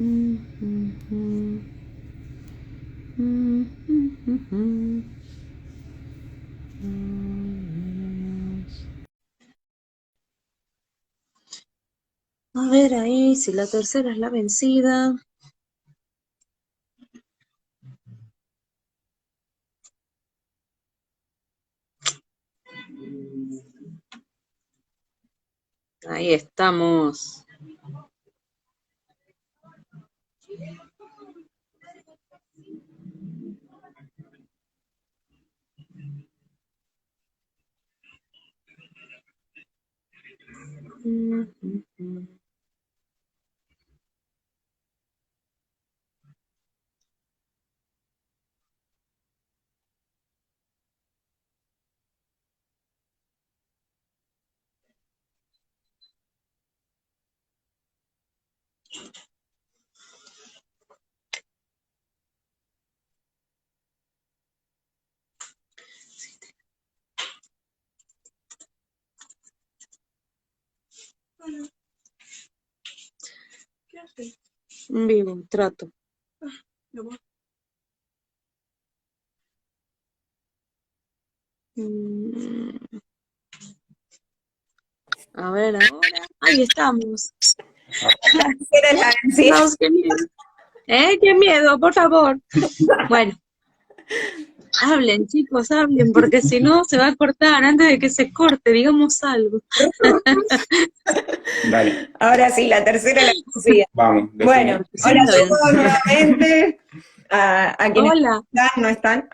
A ver ahí, si la tercera es la vencida. Ahí estamos. Vivo, trato. A ver ahora. Ahí estamos. Era la vencida. Dios, qué miedo. Qué miedo, por favor. Bueno, hablen, chicos, hablen, porque si no se va a cortar. Antes de que se corte, digamos algo. Dale. Ahora sí, la tercera la vencida. Vamos. Bueno, hola a todos nuevamente. A quienes Hola. no están.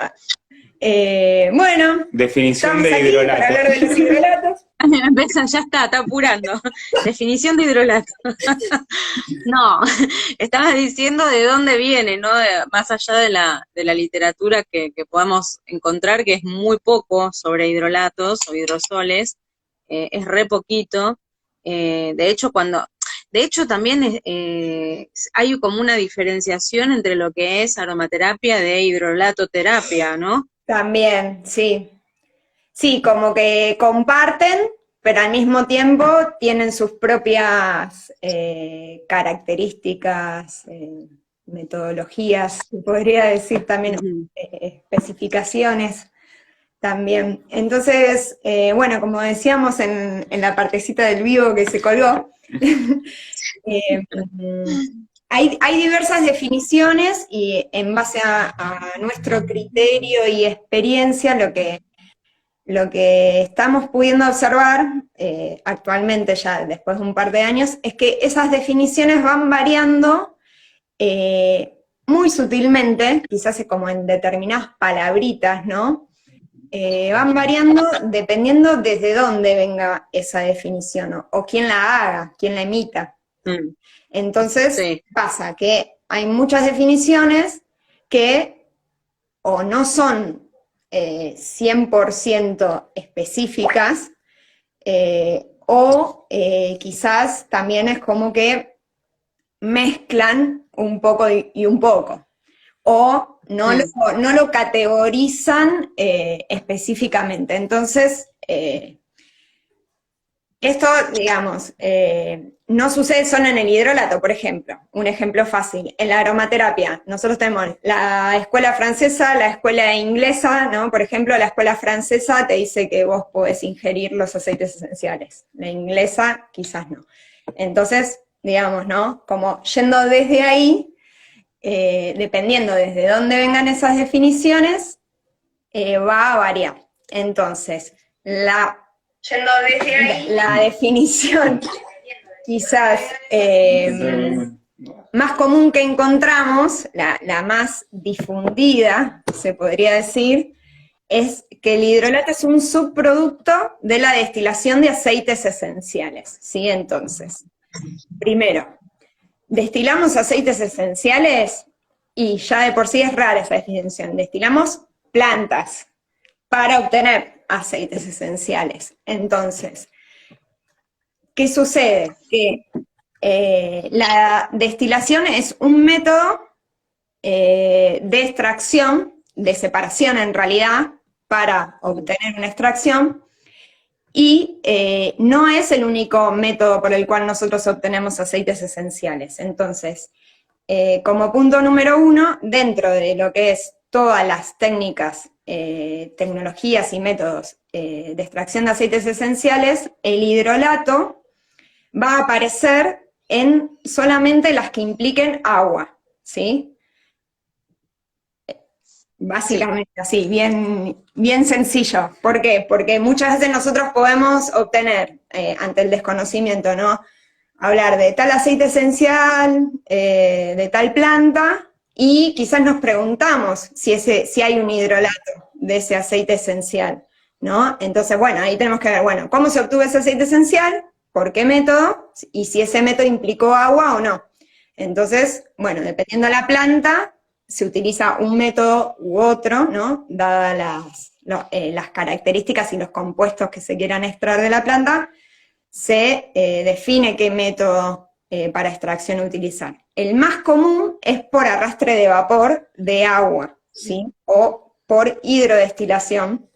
Bueno, Definición estamos de aquí hidrolato. para hablar de los hidrolatos. Empieza, ya está apurando. Definición de hidrolato. No, estabas diciendo de dónde viene, ¿no? Más allá de la literatura que podamos encontrar, que es muy poco sobre hidrolatos o hidrosoles, es re poquito. De hecho también hay como una diferenciación entre lo que es aromaterapia de hidrolatoterapia, ¿no? También, sí. Sí, como que comparten, pero al mismo tiempo tienen sus propias características, metodologías, se podría decir también, especificaciones también. Entonces, bueno, como decíamos en la partecita del vivo que se colgó, hay diversas definiciones y en base a nuestro criterio y experiencia, lo que estamos pudiendo observar actualmente, ya después de un par de años, es que esas definiciones van variando muy sutilmente, quizás como en determinadas palabritas, ¿no? Van variando dependiendo desde dónde venga esa definición, o quién la haga, quién la emita. Entonces, Sí. pasa que hay muchas definiciones que o no son 100% específicas, o quizás también es como que mezclan un poco y un poco, o no lo categorizan específicamente. Entonces, esto, digamos, no sucede solo en el hidrolato, por ejemplo. Un ejemplo fácil, en la aromaterapia. Nosotros tenemos la escuela francesa, la escuela inglesa, ¿no? Por ejemplo, la escuela francesa te dice que vos podés ingerir los aceites esenciales. La inglesa, quizás no. Entonces, digamos, ¿no? Como yendo desde ahí, dependiendo desde dónde vengan esas definiciones, va a variar. Entonces, la definición quizás más común que encontramos, la más difundida, se podría decir, es que el hidrolato es un subproducto de la destilación de aceites esenciales, ¿sí? Entonces, primero, destilamos aceites esenciales y ya de por sí es rara esa definición, destilamos plantas para obtener aceites esenciales. Entonces, ¿qué sucede? Que la destilación es un método de extracción, de separación en realidad, para obtener una extracción, y no es el único método por el cual nosotros obtenemos aceites esenciales. Entonces, como punto número 1, dentro de lo que es todas las técnicas, tecnologías y métodos de extracción de aceites esenciales, el hidrolato va a aparecer en solamente las que impliquen agua, ¿sí? Básicamente así, bien sencillo. ¿Por qué? Porque muchas veces nosotros podemos obtener, ante el desconocimiento, ¿no? Hablar de tal aceite esencial, de tal planta, y quizás nos preguntamos si hay un hidrolato de ese aceite esencial, ¿no? Entonces, bueno, ahí tenemos que ver, bueno, ¿cómo se obtuvo ese aceite esencial? ¿Por qué método? Y si ese método implicó agua o no. Entonces, bueno, dependiendo de la planta, se utiliza un método u otro, ¿no? Dadas las características y los compuestos que se quieran extraer de la planta, se define qué método para extracción utilizar. El más común es por arrastre de vapor de agua, ¿sí? O por hidrodestilación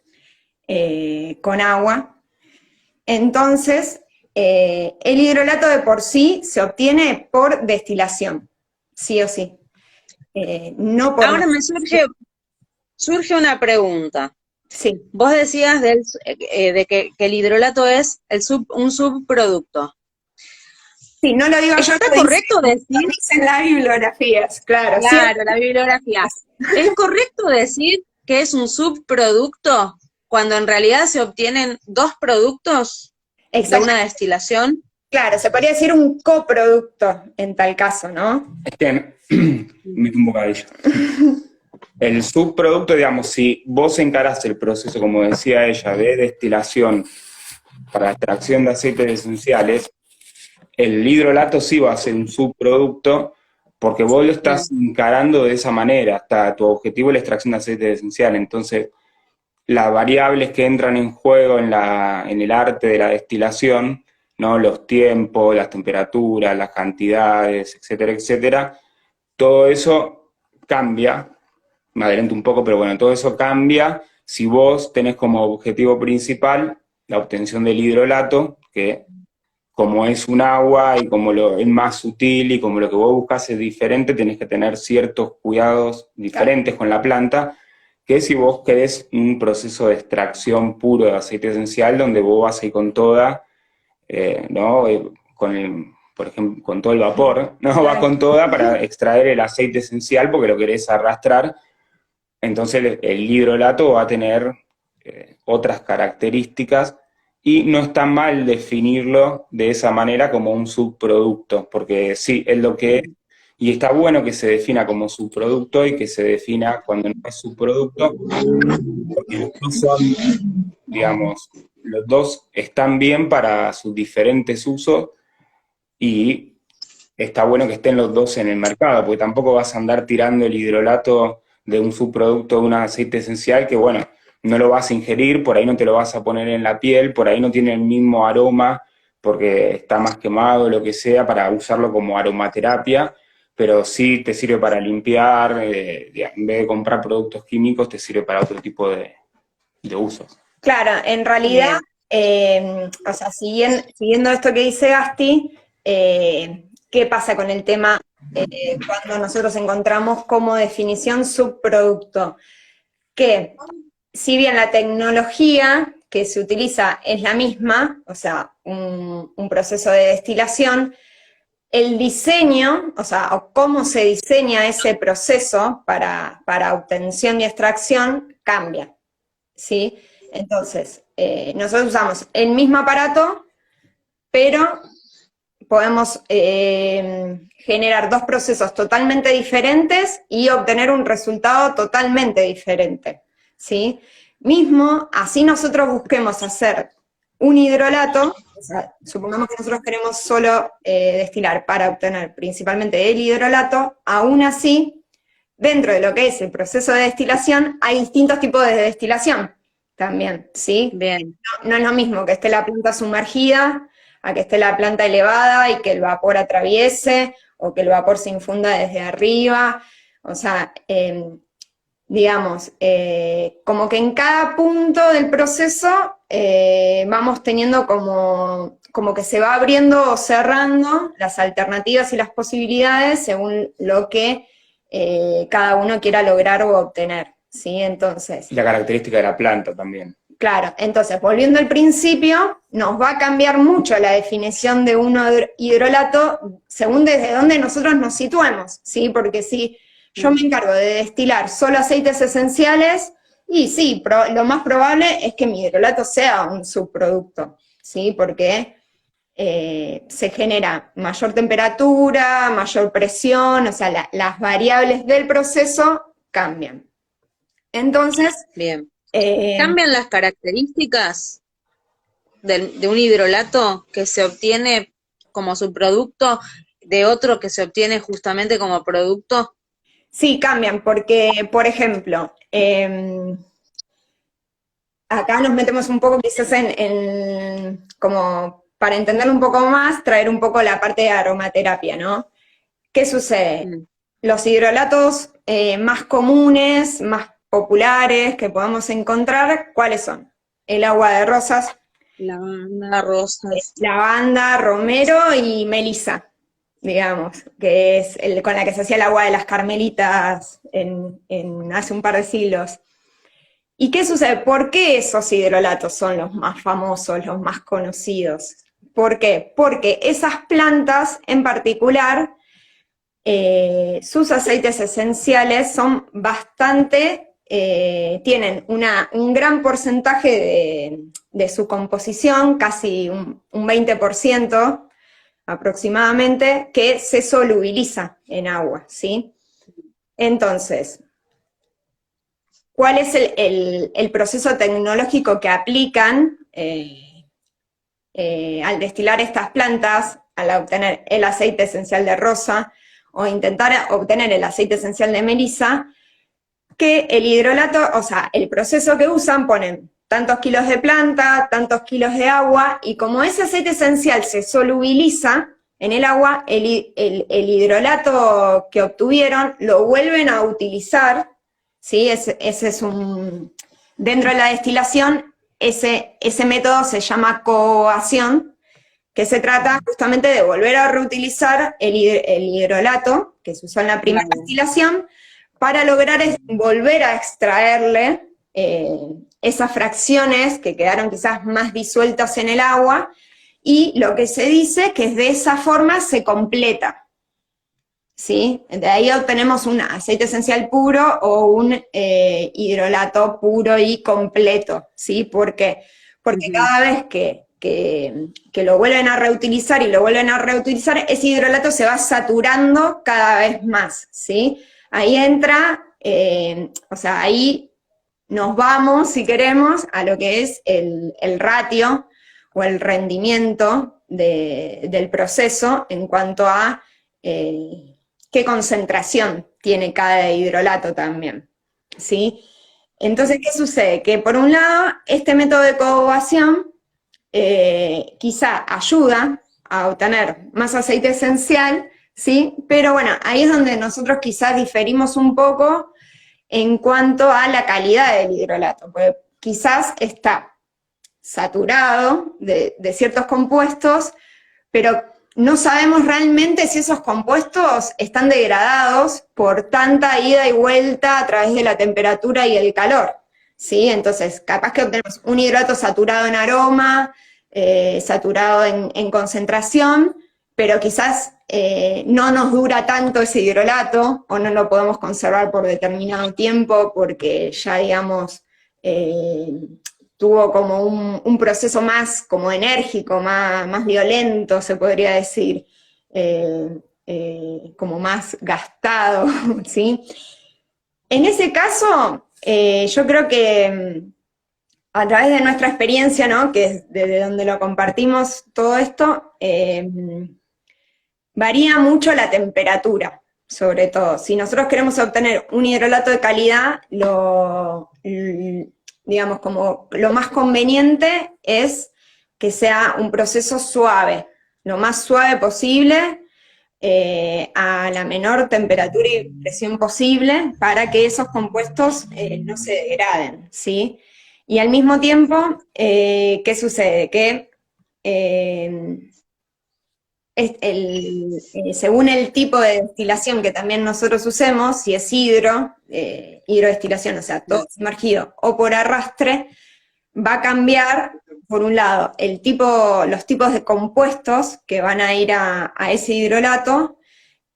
con agua. Entonces, el hidrolato de por sí se obtiene por destilación, sí o sí. No por... Ahora me surge una pregunta. Sí. Vos decías de que el hidrolato es un subproducto. Sí, no lo digo yo. ¿Está correcto decir? Lo dicen las bibliografías, claro. Claro, la bibliografía. ¿Es correcto decir que es un subproducto cuando en realidad se obtienen dos productos de una destilación? Claro, se podría decir un coproducto en tal caso, ¿no? Un bocadillo. El subproducto, digamos, si vos encarás el proceso, como decía ella, de destilación para la extracción de aceites esenciales, el hidrolato sí va a ser un subproducto porque vos lo estás encarando de esa manera, hasta tu objetivo es la extracción de aceites esenciales. Entonces, las variables que entran en juego en el arte de la destilación, ¿no? Los tiempos, las temperaturas, las cantidades, etcétera, etcétera, todo eso cambia. Me adelanto un poco, pero bueno, todo eso cambia si vos tenés como objetivo principal la obtención del hidrolato, que como es un agua y como es más sutil y como lo que vos buscas es diferente, tenés que tener ciertos cuidados diferentes con la planta, que si vos querés un proceso de extracción puro de aceite esencial, donde vos vas a ir con toda, ¿no? Por ejemplo, con todo el vapor, ¿no? Va con toda para extraer el aceite esencial porque lo querés arrastrar. Entonces el hidrolato va a tener otras características y no está mal definirlo de esa manera como un subproducto, porque sí, es lo que es, y está bueno que se defina como subproducto y que se defina cuando no es subproducto, porque los dos son, digamos, los dos están bien para sus diferentes usos y está bueno que estén los dos en el mercado, porque tampoco vas a andar tirando el hidrolato de un subproducto de un aceite esencial que, bueno, no lo vas a ingerir, por ahí no te lo vas a poner en la piel, por ahí no tiene el mismo aroma porque está más quemado, lo que sea, para usarlo como aromaterapia, pero sí te sirve para limpiar, en vez de comprar productos químicos, te sirve para otro tipo de usos. Claro, en realidad, o sea, siguiendo esto que dice Gasti, ¿qué pasa con el tema cuando nosotros encontramos como definición subproducto? Que si bien la tecnología que se utiliza es la misma, o sea, un proceso de destilación, el diseño, o sea, o cómo se diseña ese proceso para obtención y extracción cambia, ¿sí? Entonces, nosotros usamos el mismo aparato, pero podemos generar dos procesos totalmente diferentes y obtener un resultado totalmente diferente, ¿sí? Mismo, así nosotros busquemos hacer un hidrolato, o sea, supongamos que nosotros queremos solo destilar para obtener principalmente el hidrolato, aún así, dentro de lo que es el proceso de destilación, hay distintos tipos de destilación también, ¿sí? Bien. No es lo mismo que esté la planta sumergida, a que esté la planta elevada y que el vapor atraviese, o que el vapor se infunda desde arriba, o sea, digamos, como que en cada punto del proceso vamos teniendo como como que se va abriendo o cerrando las alternativas y las posibilidades según lo que cada uno quiera lograr o obtener, ¿sí? Entonces, Y la característica de la planta también. claro, entonces, volviendo al principio, nos va a cambiar mucho la definición de un hidrolato según desde dónde nosotros nos situemos, ¿sí? Porque si yo me encargo de destilar solo aceites esenciales, y sí, lo más probable es que mi hidrolato sea un subproducto, ¿sí? Porque se genera mayor temperatura, mayor presión, o sea, las variables del proceso cambian. Entonces, Bien. ¿Cambian las características de un hidrolato que se obtiene como subproducto de otro que se obtiene justamente como producto? sí, cambian, porque, por ejemplo, acá nos metemos un poco quizás como para entenderlo un poco más, traer un poco la parte de aromaterapia, ¿no? ¿Qué sucede? Los hidrolatos más comunes, más populares que podamos encontrar, ¿cuáles son? El agua de rosas, Lavanda, rosas. lavanda, romero y melisa, digamos, que es con la que se hacía el agua de las carmelitas hace un par de siglos. ¿Y qué sucede? ¿Por qué esos hidrolatos son los más famosos, los más conocidos? ¿Por qué? Porque esas plantas en particular, sus aceites esenciales son bastante, tienen un gran porcentaje de su composición, casi un 20% aproximadamente, que se solubiliza en agua, ¿sí? Entonces, ¿cuál es el proceso tecnológico que aplican al destilar estas plantas, al obtener el aceite esencial de rosa o intentar obtener el aceite esencial de melisa? Que el hidrolato, o sea, el proceso que usan, ponen tantos kilos de planta, tantos kilos de agua, y como ese aceite esencial se solubiliza en el agua, el hidrolato que obtuvieron lo vuelven a utilizar, ¿sí? Ese es dentro de la destilación, ese método se llama coagulación, que se trata justamente de volver a reutilizar el hidrolato que se usó en la primera destilación para lograr volver a extraerle esas fracciones que quedaron quizás más disueltas en el agua, y lo que se dice que de esa forma se completa, ¿sí? De ahí obtenemos un aceite esencial puro o un hidrolato puro y completo, ¿sí? ¿Por qué? Porque cada vez que lo vuelven a reutilizar y lo vuelven a reutilizar, ese hidrolato se va saturando cada vez más, ¿sí? Ahí entra, o sea, ahí nos vamos, si queremos, a lo que es el ratio o el rendimiento del proceso en cuanto a qué concentración tiene cada hidrolato también, ¿sí? Entonces, ¿qué sucede? Que por un lado, este método de coagulación quizá ayuda a obtener más aceite esencial, ¿sí? Pero bueno, ahí es donde nosotros quizás diferimos un poco en cuanto a la calidad del hidrolato, porque quizás está saturado de ciertos compuestos, pero no sabemos realmente si esos compuestos están degradados por tanta ida y vuelta a través de la temperatura y el calor, ¿sí? Entonces, capaz que obtenemos un hidrolato saturado en aroma, saturado en concentración, pero quizás no nos dura tanto ese hidrolato, o no lo podemos conservar por determinado tiempo, porque ya, digamos, tuvo como un proceso más como enérgico, más violento, se podría decir, como más gastado, ¿sí? En ese caso, yo creo que a través de nuestra experiencia, ¿no?, que es desde donde lo compartimos todo esto, varía mucho la temperatura, sobre todo. Si nosotros queremos obtener un hidrolato de calidad, digamos, como lo más conveniente es que sea un proceso suave, lo más suave posible, a la menor temperatura y presión posible, para que esos compuestos no se degraden, ¿sí? Y al mismo tiempo, ¿qué sucede? Que según el tipo de destilación que también nosotros usemos, si es hidrodestilación, o sea, todo sumergido, o por arrastre, va a cambiar, por un lado, los tipos de compuestos que van a ir a ese hidrolato,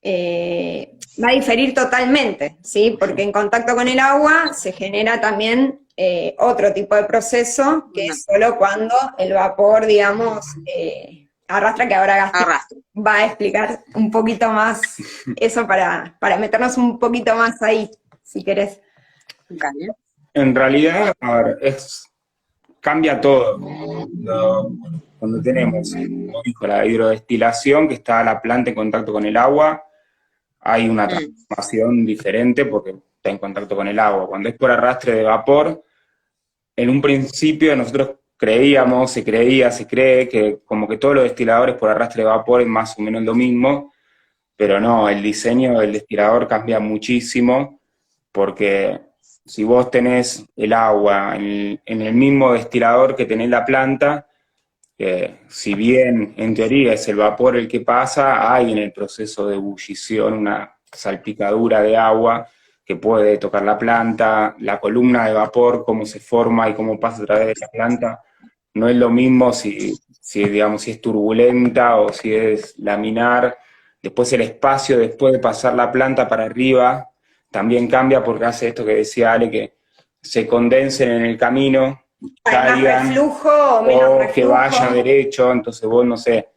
va a diferir totalmente, ¿sí? Porque en contacto con el agua se genera también otro tipo de proceso, que es solo cuando el vapor, digamos, arrastra, que ahora Gasti va a explicar un poquito más eso para meternos un poquito más ahí, si querés. En realidad, a ver, cambia todo. Cuando tenemos, como dijo, la hidrodestilación, que está la planta en contacto con el agua, hay una transformación diferente porque está en contacto con el agua. Cuando es por arrastre de vapor, en un principio nosotros se cree que como que todos los destiladores por arrastre de vapor es más o menos lo mismo, pero no, el diseño del destilador cambia muchísimo, porque si vos tenés el agua en el mismo destilador que tenés la planta, si bien en teoría es el vapor el que pasa, hay en el proceso de ebullición una salpicadura de agua que puede tocar la planta, la columna de vapor, cómo se forma y cómo pasa a través de la planta. No es lo mismo si es turbulenta o si es laminar. Después el espacio, después de pasar la planta para arriba, también cambia porque hace esto que decía Ale, que se condensen en el camino, caigan, reflujo o menos reflujo, que vaya derecho. Entonces vos, no sé,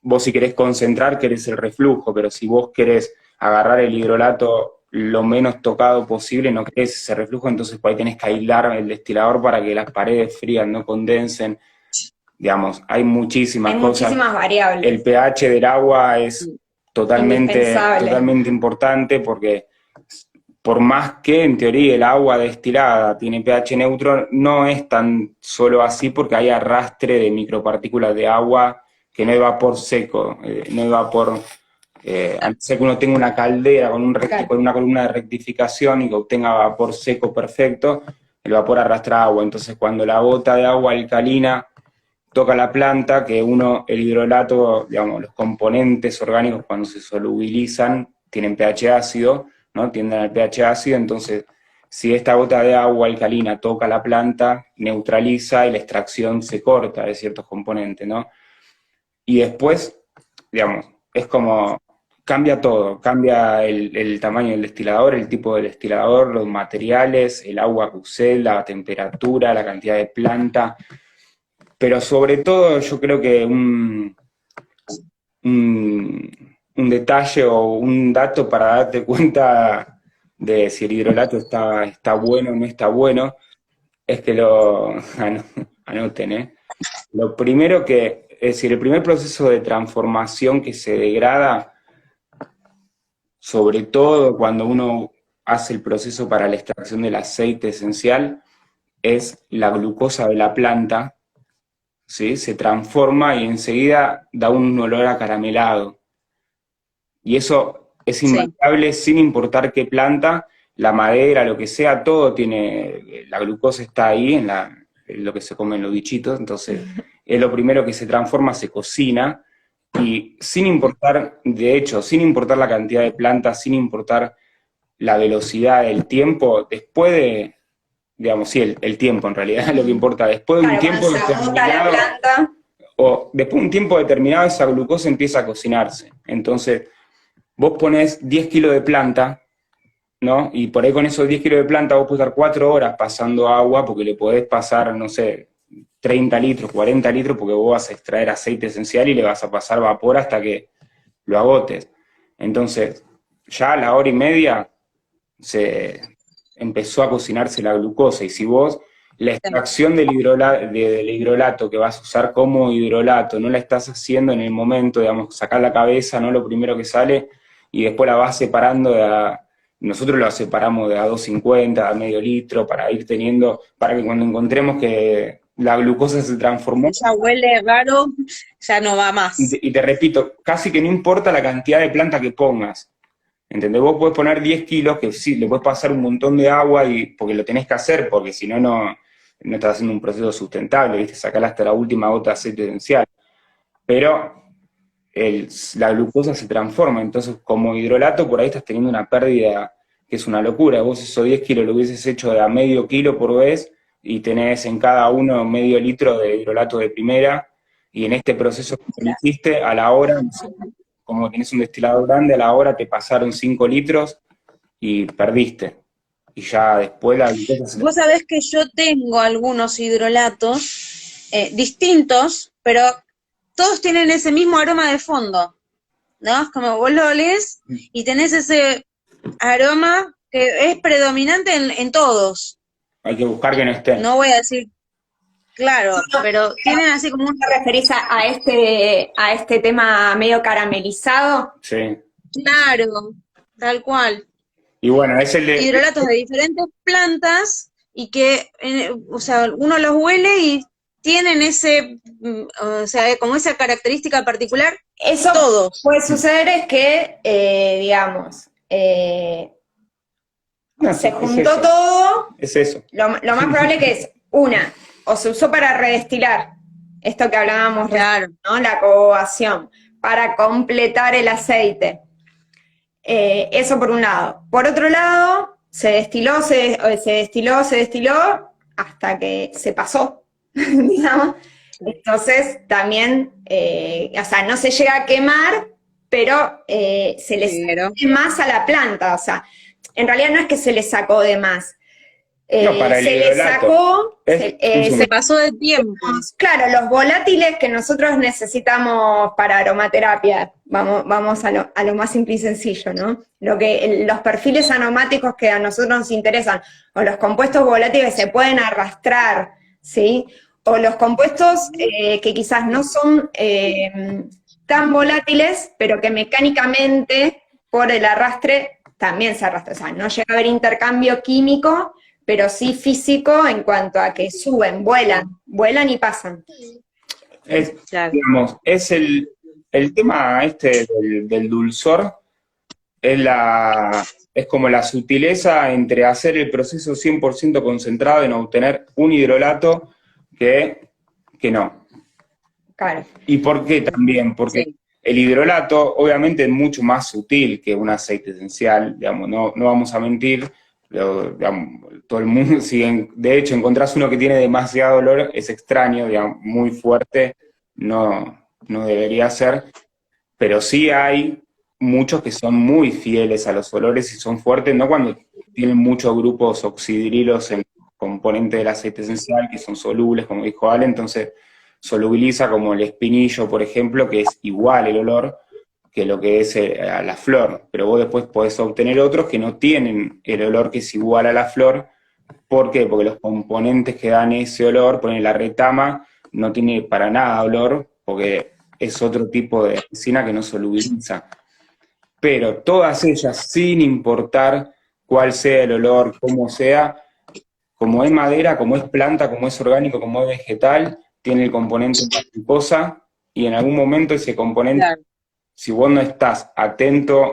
vos si querés concentrar querés el reflujo, pero si vos querés agarrar el hidrolato lo menos tocado posible, no querés ese reflujo, entonces por ahí tenés que aislar el destilador para que las paredes frías no condensen. Digamos, hay muchísimas cosas. Muchísimas variables. El pH del agua es totalmente importante, porque por más que en teoría el agua destilada tiene pH neutro, no es tan solo así, porque hay arrastre de micropartículas de agua, que no es vapor seco, no es vapor... antes de que uno tenga una caldera con una columna de rectificación y que obtenga vapor seco perfecto, el vapor arrastra agua. Entonces cuando la gota de agua alcalina toca la planta, que el hidrolato, digamos, los componentes orgánicos cuando se solubilizan tienen pH ácido, ¿no? Tienden al pH ácido, entonces si esta gota de agua alcalina toca la planta, neutraliza y la extracción se corta de ciertos componentes, ¿no? Y después, digamos, es como, cambia todo, cambia el tamaño del destilador, el tipo del destilador, los materiales, el agua que usé, la temperatura, la cantidad de planta, pero sobre todo yo creo que un detalle o un dato para darte cuenta de si el hidrolato está bueno o no está bueno, es que lo anoten, Lo primero es decir, el primer proceso de transformación que se degrada, sobre todo cuando uno hace el proceso para la extracción del aceite esencial, es la glucosa de la planta, ¿sí? Se transforma y enseguida da un olor acaramelado. Y eso es invariable sin importar qué planta, la madera, lo que sea, todo tiene, la glucosa está ahí en lo que se comen los bichitos, entonces es lo primero que se transforma, se cocina, y sin importar, de hecho, sin importar la cantidad de plantas, sin importar la velocidad, el tiempo, después de, digamos, sí, el tiempo en realidad es lo que importa, después de un tiempo determinado, después de un tiempo determinado esa glucosa empieza a cocinarse, entonces vos ponés 10 kilos de planta, ¿no? Y por ahí con esos 10 kilos de planta vos podés estar 4 horas pasando agua, porque le podés pasar, no sé, 30 litros, 40 litros, porque vos vas a extraer aceite esencial y le vas a pasar vapor hasta que lo agotes. Entonces, ya a la hora y media se empezó a cocinarse la glucosa, y si vos la extracción del hidrolato que vas a usar como hidrolato no la estás haciendo en el momento, digamos, sacar la cabeza, no lo primero que sale, y después la vas separando nosotros la separamos de a 250, a medio litro, para ir teniendo, para que cuando encontremos que la glucosa se transformó... Ya huele raro, ya no va más. Y te repito, casi que no importa la cantidad de planta que pongas, ¿entendés? Vos podés poner 10 kilos, que sí, le podés pasar un montón de agua, porque lo tenés que hacer, porque si no, no estás haciendo un proceso sustentable, ¿viste? Sacar hasta la última gota de aceite esencial. pero la glucosa se transforma, entonces como hidrolato por ahí estás teniendo una pérdida que es una locura. Vos esos 10 kilos lo hubieses hecho de a medio kilo por vez y tenés en cada uno medio litro de hidrolato de primera, y en este proceso que hiciste, a la hora, como tenés un destilador grande, a la hora te pasaron 5 litros y perdiste. Y ya después la glucosa se... Vos sabés que yo tengo algunos hidrolatos distintos, pero todos tienen ese mismo aroma de fondo, ¿no? Como vos lo olés y tenés ese aroma que es predominante en todos. Hay que buscar que no esté. No voy a decir, claro, pero tienen así como un... ¿Te referís a este tema medio caramelizado? Sí. Claro, tal cual. Y bueno, es el de... Hidrolatos de diferentes plantas y que, o sea, uno los huele y tienen ese, o sea, como esa característica particular, Eso todos. puede suceder es que, digamos, No, se es juntó eso. todo, Es eso. lo más probable que es, o se usó para redestilar, esto que hablábamos Claro. recién, ¿no? La coagulación, para completar el aceite. Eso por un lado. Por otro lado, se destiló hasta que se pasó, digamos. Entonces, también, o sea, no se llega a quemar, pero se le Pero... sacó más a la planta, o sea, en realidad no es que se le sacó de más. No, para el Se le hidrolato. sacó, se pasó de tiempo. claro, los volátiles que nosotros necesitamos para aromaterapia, vamos a lo más simple y sencillo, ¿no? Los perfiles aromáticos que a nosotros nos interesan, o los compuestos volátiles que se pueden arrastrar, ¿sí? O los compuestos que quizás no son tan volátiles, pero que mecánicamente, por el arrastre, también se arrastran. O sea, no llega a haber intercambio químico, pero sí físico en cuanto a que suben, vuelan y pasan. Claro. Digamos, es el tema este del dulzor, es como la sutileza entre hacer el proceso 100% concentrado en obtener un hidrolato que no. Claro. ¿Y por qué también? Porque Sí. el hidrolato obviamente es mucho más sutil que un aceite esencial, digamos, no vamos a mentir. Digamos, todo el mundo, si de hecho encontrás uno que tiene demasiado olor, es extraño, digamos, muy fuerte, no debería ser, pero sí hay muchos que son muy fieles a los olores y son fuertes, no cuando tienen muchos grupos oxidrilos en el componente del aceite esencial, que son solubles, como dijo Ale, entonces solubiliza como el espinillo, por ejemplo, que es igual el olor que lo que es a la flor, pero vos después podés obtener otros que no tienen el olor que es igual a la flor. ¿Por qué? Porque los componentes que dan ese olor, ponen la retama, no tiene para nada olor, porque es otro tipo de resina que no solubiliza. Pero todas ellas, sin importar cuál sea el olor, cómo sea, como es madera, como es planta, como es orgánico, como es vegetal, tiene el componente mariposa, y en algún momento ese componente... Claro. Si vos no estás atento,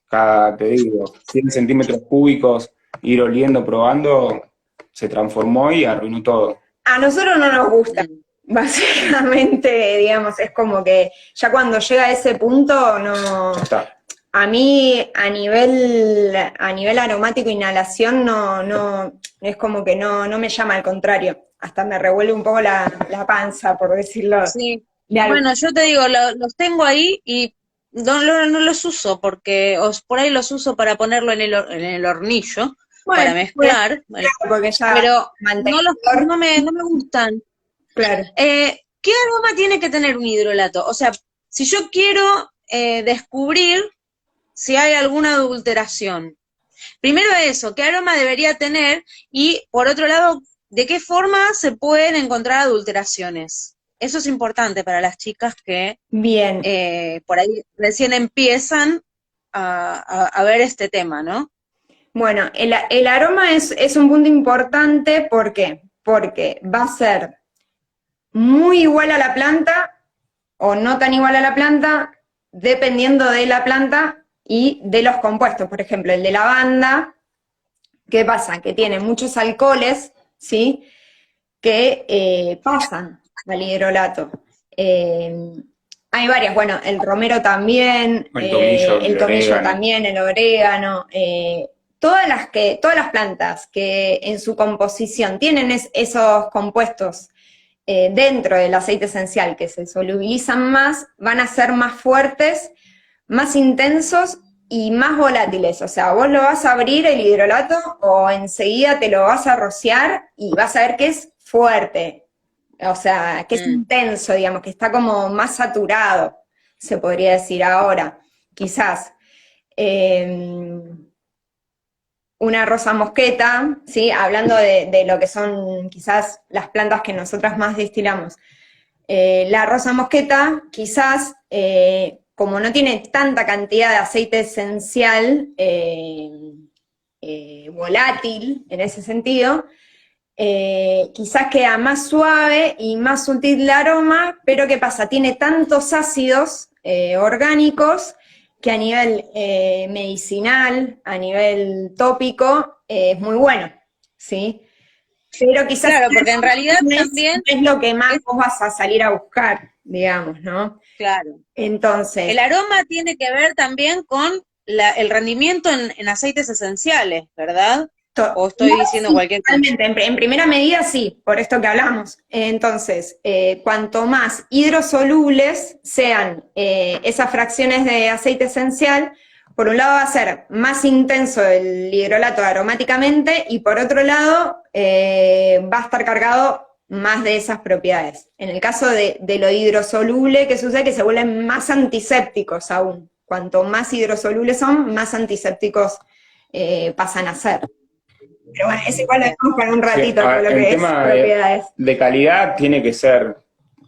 cada, te digo, 100 centímetros cúbicos, ir oliendo, probando, se transformó y arruinó todo. A nosotros no nos gusta, básicamente, digamos, es como que ya cuando llega a ese punto, no... Ya está. A mí, a nivel aromático, inhalación, no, es como que no me llama, al contrario, hasta me revuelve un poco la panza, por decirlo. Sí. de algo. Bueno, yo te digo, los tengo ahí y no los uso porque por ahí los uso para ponerlo en el hornillo, Bueno, para mezclar, porque ya pero mantenedor, no me gustan. claro. ¿Qué aroma tiene que tener un hidrolato? O sea, si yo quiero descubrir si hay alguna adulteración, primero eso, ¿qué aroma debería tener? Y por otro lado, ¿de qué forma se pueden encontrar adulteraciones? Eso es importante para las chicas que Bien. por ahí recién empiezan a ver este tema, ¿no? Bueno, el aroma es un punto importante, ¿por qué? Porque va a ser muy igual a la planta o no tan igual a la planta, dependiendo de la planta y de los compuestos. Por ejemplo, el de lavanda, ¿qué pasa? Que tiene muchos alcoholes, ¿sí? Que pasan al hidrolato. Hay varias, bueno, el romero también, el tomillo también, el orégano, todas las plantas que en su composición tienen esos compuestos dentro del aceite esencial que se solubilizan más, van a ser más fuertes, más intensos y más volátiles. O sea, vos lo vas a abrir el hidrolato o enseguida te lo vas a rociar y vas a ver que es fuerte. O sea, que es intenso, digamos, que está como más saturado, se podría decir ahora, quizás. Una rosa mosqueta, ¿sí? Hablando de lo que son quizás las plantas que nosotras más destilamos. La rosa mosqueta, quizás, como no tiene tanta cantidad de aceite esencial volátil en ese sentido, quizás queda más suave y más sutil el aroma, pero ¿qué pasa? Tiene tantos ácidos orgánicos que a nivel medicinal, a nivel tópico, es muy bueno, ¿sí? Pero quizás... Claro, porque en realidad también... es lo que más vos vas a salir a buscar, digamos, ¿no? Claro. Entonces... El aroma tiene que ver también con el rendimiento en aceites esenciales, ¿verdad? ¿O estoy diciendo cualquier cosa? En primera medida sí, por esto que hablamos. Entonces, cuanto más hidrosolubles sean esas fracciones de aceite esencial, por un lado va a ser más intenso el hidrolato aromáticamente y por otro lado va a estar cargado más de esas propiedades. En el caso de lo hidrosoluble, ¿qué sucede? Que se vuelven más antisépticos aún. Cuanto más hidrosolubles son, más antisépticos pasan a ser. Pero bueno, es igual lo dejamos para un ratito, con lo que es propiedades. De calidad tiene que ser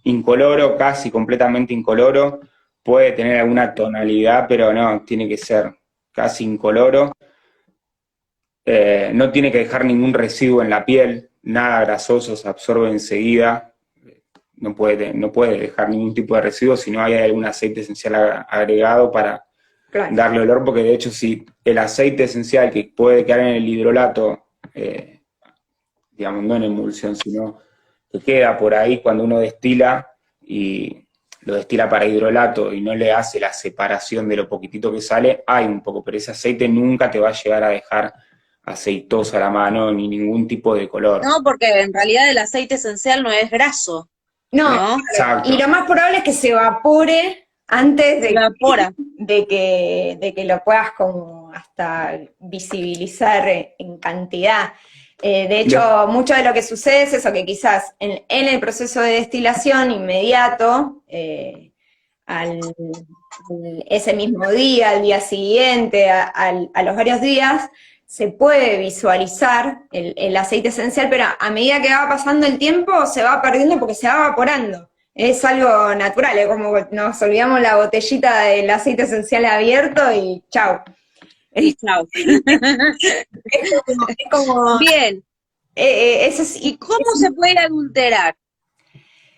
incoloro, casi completamente incoloro. Puede tener alguna tonalidad, pero no, tiene que ser casi incoloro. No tiene que dejar ningún residuo en la piel, nada grasoso, se absorbe enseguida. No puede dejar ningún tipo de residuo si no hay algún aceite esencial agregado para darle olor, porque de hecho si el aceite esencial que puede quedar en el hidrolato, digamos, no en emulsión, sino que queda por ahí cuando uno destila y lo destila para hidrolato y no le hace la separación de lo poquitito que sale, hay un poco, pero ese aceite nunca te va a llegar a dejar aceitosa la mano ni ningún tipo de color. No, porque en realidad el aceite esencial no es graso. No, y lo más probable es que se evapore antes de que lo puedas como hasta visibilizar en cantidad. De hecho, mucho de lo que sucede es eso, que quizás en el proceso de destilación inmediato, ese mismo día, al día siguiente, a los varios días, se puede visualizar el aceite esencial, pero a medida que va pasando el tiempo se va perdiendo porque se va evaporando. Es algo natural, es como nos olvidamos la botellita del aceite esencial abierto y chau. Y chau. Es como bien. ¿Y cómo se puede adulterar?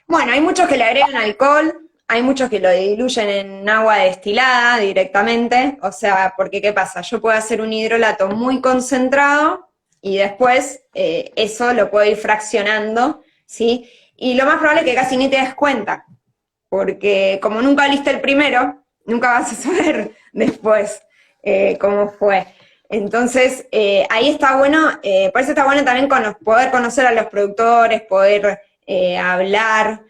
Bueno, hay muchos que le agregan alcohol, hay muchos que lo diluyen en agua destilada directamente, o sea, porque ¿qué pasa? Yo puedo hacer un hidrolato muy concentrado y después eso lo puedo ir fraccionando, ¿sí? Y lo más probable es que casi ni te des cuenta, porque como nunca oliste el primero, nunca vas a saber después cómo fue. Entonces, ahí está bueno, por eso está bueno también poder conocer a los productores, poder hablar,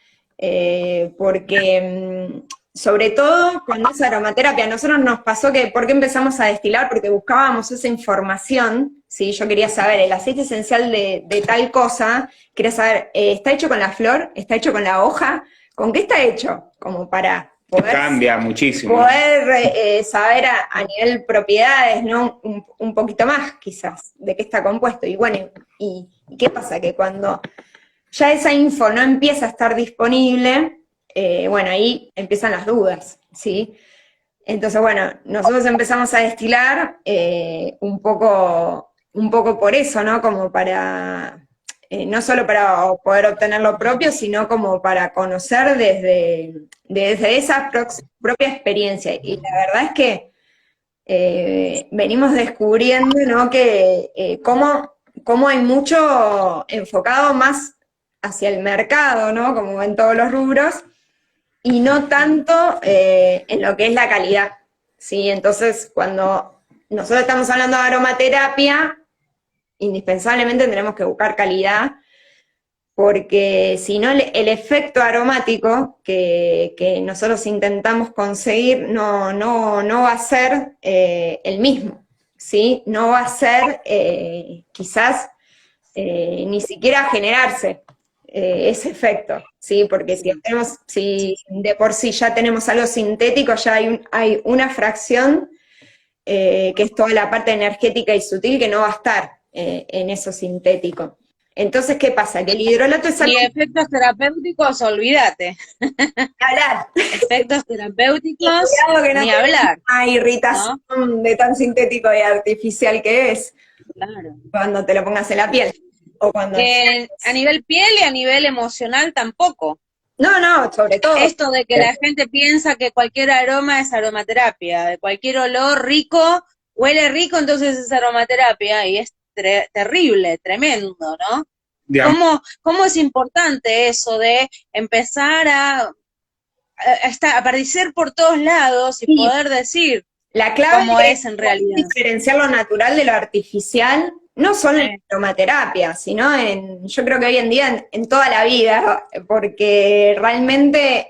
porque sobre todo cuando es aromaterapia, a nosotros nos pasó que, ¿por qué empezamos a destilar? Porque buscábamos esa información, ¿sí? Yo quería saber, el aceite esencial de tal cosa, quería saber, ¿está hecho con la flor? ¿Está hecho con la hoja? ¿Con qué está hecho? Como para poder... Cambia muchísimo. Poder saber a nivel propiedades, ¿no? Un poquito más, quizás, de qué está compuesto. Y bueno, ¿y qué pasa? Que cuando ya esa info no empieza a estar disponible, bueno, ahí empiezan las dudas, ¿sí? Entonces, bueno, nosotros empezamos a destilar un poco por eso, ¿no? Como para, no solo para poder obtener lo propio, sino como para conocer desde esa propia experiencia. Y la verdad es que venimos descubriendo, ¿no? Que cómo hay mucho enfocado más hacia el mercado, ¿no? Como en todos los rubros, y no tanto en lo que es la calidad, ¿sí? Entonces, cuando nosotros estamos hablando de aromaterapia, indispensablemente tenemos que buscar calidad, porque si no el efecto aromático que nosotros intentamos conseguir no va a ser el mismo, ¿sí? No va a ser quizás ni siquiera generarse ese efecto, ¿sí? Porque si de por sí ya tenemos algo sintético, ya hay una fracción que es toda la parte energética y sutil que no va a estar en eso sintético. Entonces, ¿qué pasa? Que el hidrolato es algo... Y efectos terapéuticos, olvídate. Hablar. Efectos terapéuticos, Que no ni hablar. Una irritación, ¿no?, de tan sintético y artificial que es, Claro. cuando te lo pongas en la piel. O cuando... A nivel piel y a nivel emocional tampoco. No, sobre todo. Esto de que la gente piensa que cualquier aroma es aromaterapia, de cualquier olor rico, huele rico, entonces es aromaterapia, y es terrible, tremendo, ¿no? ¿Cómo es importante eso de empezar a aparecer por todos lados y poder decir la clave cómo es en realidad? Diferenciar lo natural de lo artificial, no solo en aromaterapia, sino yo creo que hoy en día en toda la vida, porque realmente,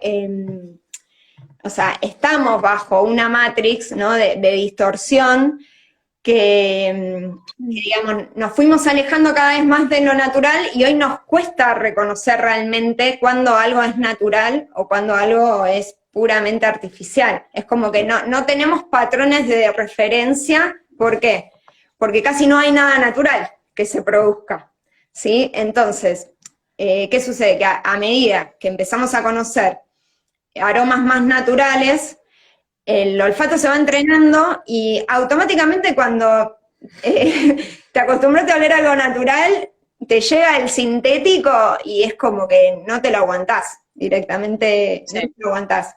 o sea, estamos bajo una matrix, ¿no?, de distorsión, que, digamos, nos fuimos alejando cada vez más de lo natural y hoy nos cuesta reconocer realmente cuando algo es natural o cuando algo es puramente artificial. Es como que no tenemos patrones de referencia. ¿Por qué? Porque casi no hay nada natural que se produzca, ¿sí? Entonces, ¿qué sucede? Que a medida que empezamos a conocer aromas más naturales, el olfato se va entrenando y automáticamente cuando te acostumbraste a oler algo natural, te llega el sintético y es como que no te lo aguantás, directamente no te lo aguantás.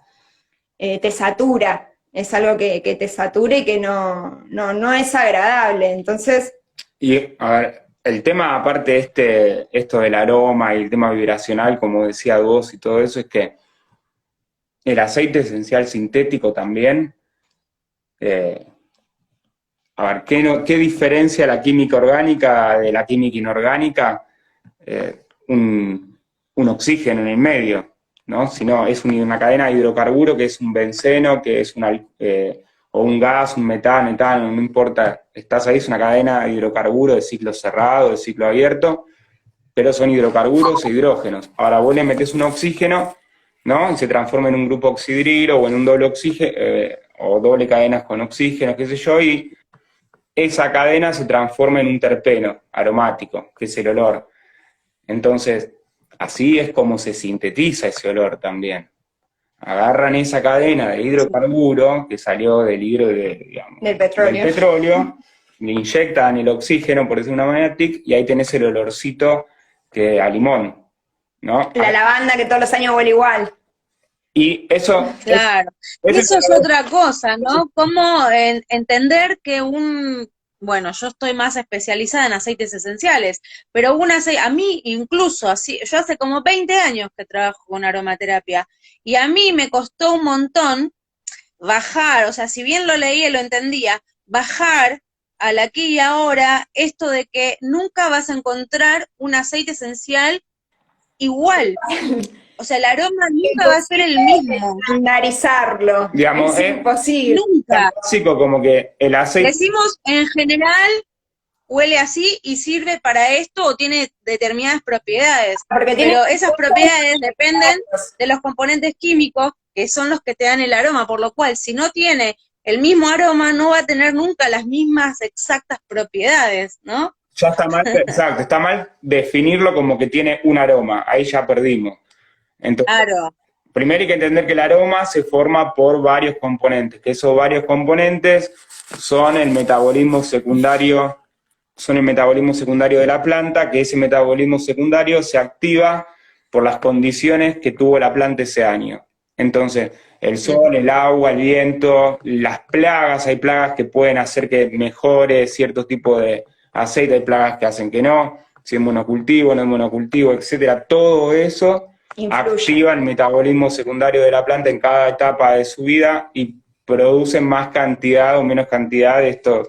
Te satura, es algo que te satura y que no es agradable, entonces... Y, a ver, el tema aparte esto del aroma y el tema vibracional, como decía vos y todo eso, es que el aceite esencial sintético también, a ver, ¿qué diferencia la química orgánica de la química inorgánica? Un oxígeno en el medio, ¿no? Si no, es una cadena de hidrocarburo que es un benceno, que es o un gas, un metano, no importa, estás ahí, es una cadena de hidrocarburo de ciclo cerrado, de ciclo abierto, pero son hidrocarburos e hidrógenos. Ahora vos le metés un oxígeno, ¿no? Y se transforma en un grupo oxidrilo o en un doble oxígeno, o doble cadenas con oxígeno, qué sé yo, y esa cadena se transforma en un terpeno aromático, que es el olor. Entonces, así es como se sintetiza ese olor también. Agarran esa cadena de hidrocarburo que salió del petróleo, le inyectan el oxígeno, por decirlo de una manera, y ahí tenés el olorcito a limón, ¿no? La lavanda que todos los años huele igual. Y eso... Claro, eso es otra cosa, ¿no? Cómo entender que bueno, yo estoy más especializada en aceites esenciales, pero a mí incluso, así, yo hace como 20 años que trabajo con aromaterapia, y a mí me costó un montón bajar, o sea, si bien lo leía y lo entendía, bajar al aquí y ahora esto de que nunca vas a encontrar un aceite esencial igual. O sea, el aroma nunca va a ser el mismo. Estandarizarlo. Digamos, es imposible. Es Nunca. básico como que el aceite... Decimos, en general, huele así y sirve para esto o tiene determinadas propiedades. Pero esas propiedades dependen de los componentes químicos que son los que te dan el aroma, por lo cual si no tiene el mismo aroma no va a tener nunca las mismas exactas propiedades, ¿no? Ya está mal, exacto, está mal definirlo como que tiene un aroma, ahí ya perdimos. Entonces, claro. Primero hay que entender que el aroma se forma por varios componentes, que esos varios componentes son el metabolismo secundario de la planta, que ese metabolismo secundario se activa por las condiciones que tuvo la planta ese año. Entonces, el sol, el agua, el viento, las plagas, hay plagas que pueden hacer que mejore cierto tipo de aceite, hay plagas que hacen que no, si es monocultivo, no es monocultivo, etcétera. Todo eso activa el metabolismo secundario de la planta en cada etapa de su vida y producen más cantidad o menos cantidad de estos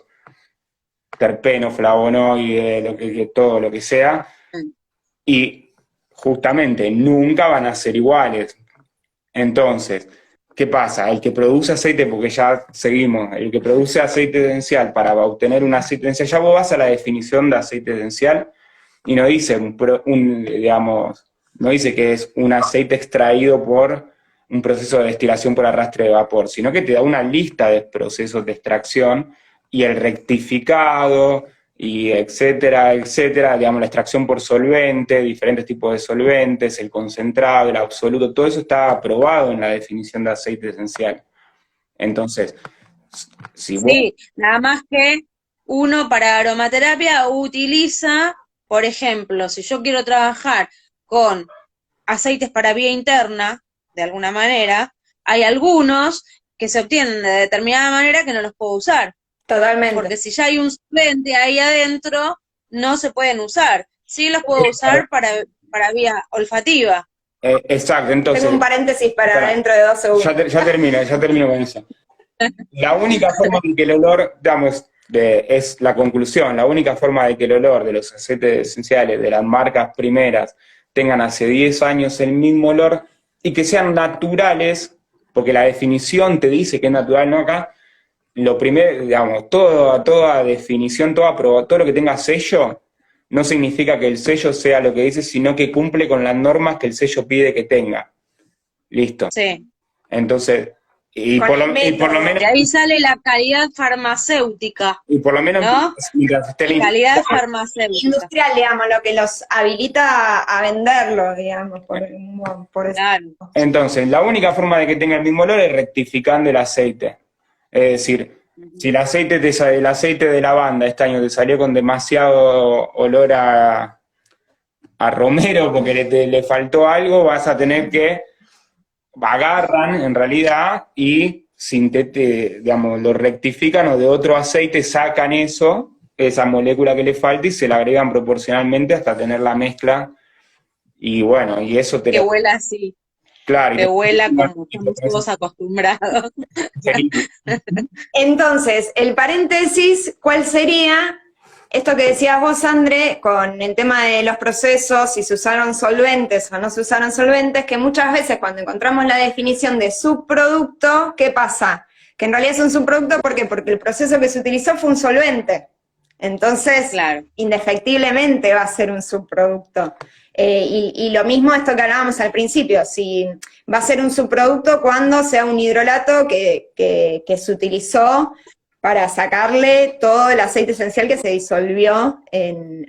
terpenos, flavonoides, todo lo que sea, y justamente nunca van a ser iguales. Entonces, ¿qué pasa? El que produce aceite, porque ya seguimos, el que produce aceite esencial para obtener un aceite esencial, ya vos vas a la definición de aceite esencial y no dice, digamos, no dice que es un aceite extraído por un proceso de destilación por arrastre de vapor, sino que te da una lista de procesos de extracción y el rectificado, y etcétera, etcétera, digamos, la extracción por solvente, diferentes tipos de solventes, el concentrado, el absoluto, todo eso está aprobado en la definición de aceite esencial. Entonces, si vos... Sí, nada más que uno para aromaterapia utiliza, por ejemplo, si yo quiero trabajar con aceites para vía interna, de alguna manera, hay algunos que se obtienen de determinada manera que no los puedo usar. Totalmente. Porque si ya hay un solvente ahí adentro, no se pueden usar. Sí los puedo usar para vía olfativa. Exacto, entonces... Tengo un paréntesis para dentro de 2 segundos. Ya termino con eso. La única forma de que el olor, digamos, es la conclusión, la única forma de que el olor de los aceites esenciales, de las marcas primeras, tengan hace 10 años el mismo olor y que sean naturales, porque la definición te dice que es natural, ¿no? Acá, lo primero, digamos, toda definición, todo lo que tenga sello, no significa que el sello sea lo que dice, sino que cumple con las normas que el sello pide que tenga. Listo. Sí. Entonces, y por lo menos... De ahí sale la calidad farmacéutica. Y por lo menos... ¿No? Mientras esté la calidad farmacéutica. Industrial, digamos, lo que los habilita a venderlo, digamos, por eso. Claro. Entonces, la única forma de que tenga el mismo olor es rectificando el aceite. Es decir, si el aceite de lavanda este año te salió con demasiado olor a romero porque le faltó algo, vas a tener que agarran en realidad y digamos, lo rectifican o de otro aceite sacan esa molécula que le falta y se la agregan proporcionalmente hasta tener la mezcla y bueno, y eso te... Que huela así. Claro. Que huela como estamos todos acostumbrados. Entonces, el paréntesis, ¿cuál sería? Esto que decías vos, André, con el tema de los procesos, si se usaron solventes o no se usaron solventes, que muchas veces cuando encontramos la definición de subproducto, ¿qué pasa? Que en realidad es un subproducto, ¿por qué? Porque el proceso que se utilizó fue un solvente. Entonces, claro, indefectiblemente va a ser un subproducto. Y lo mismo esto que hablábamos al principio, si va a ser un subproducto cuando sea un hidrolato que se utilizó para sacarle todo el aceite esencial que se disolvió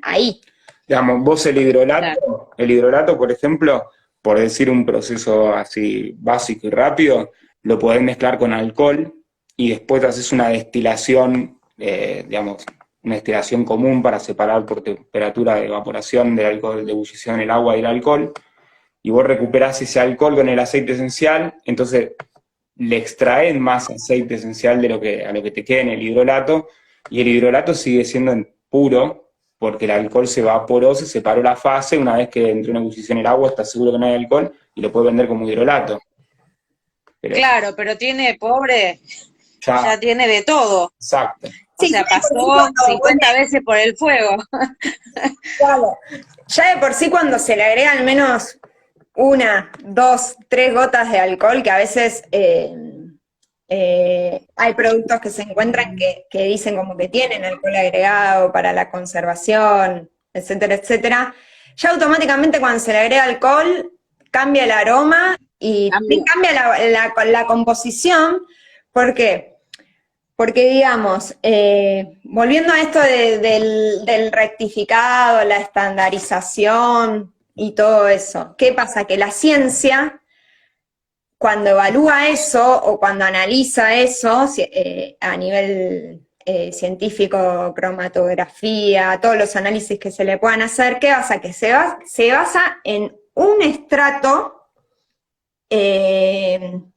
ahí. Digamos, vos el hidrolato, por ejemplo, por decir un proceso así básico y rápido, lo podés mezclar con alcohol y después haces una destilación, digamos, una destilación común para separar por temperatura de evaporación del alcohol, de ebullición el agua y el alcohol, y vos recuperás ese alcohol con el aceite esencial, entonces le extraen más aceite esencial a lo que te queda en el hidrolato, y el hidrolato sigue siendo puro, porque el alcohol se evaporó, se separó la fase, una vez que entró en ebullición el agua, estás seguro que no hay alcohol, y lo puedes vender como hidrolato. Claro, pero tiene, pobre, ya tiene de todo. Exacto. O sea, pasó 50 veces por el fuego. Claro. Ya de por sí cuando se le agrega al menos 1, 2, 3 gotas de alcohol, que a veces hay productos que se encuentran que dicen como que tienen alcohol agregado para la conservación, etcétera, etcétera, ya automáticamente cuando se le agrega alcohol cambia el aroma y cambia la composición. ¿Por qué? Porque, digamos, volviendo a esto del rectificado, la estandarización y todo eso, ¿qué pasa? Que la ciencia, cuando evalúa eso o cuando analiza eso a nivel científico, cromatografía, todos los análisis que se le puedan hacer, ¿qué pasa? Que se basa en un estrato, en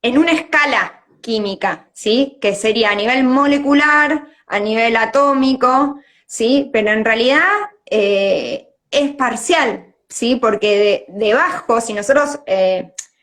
una escala química, ¿sí? Que sería a nivel molecular, a nivel atómico, ¿sí? Pero en realidad es parcial, ¿sí? Porque debajo, si nosotros,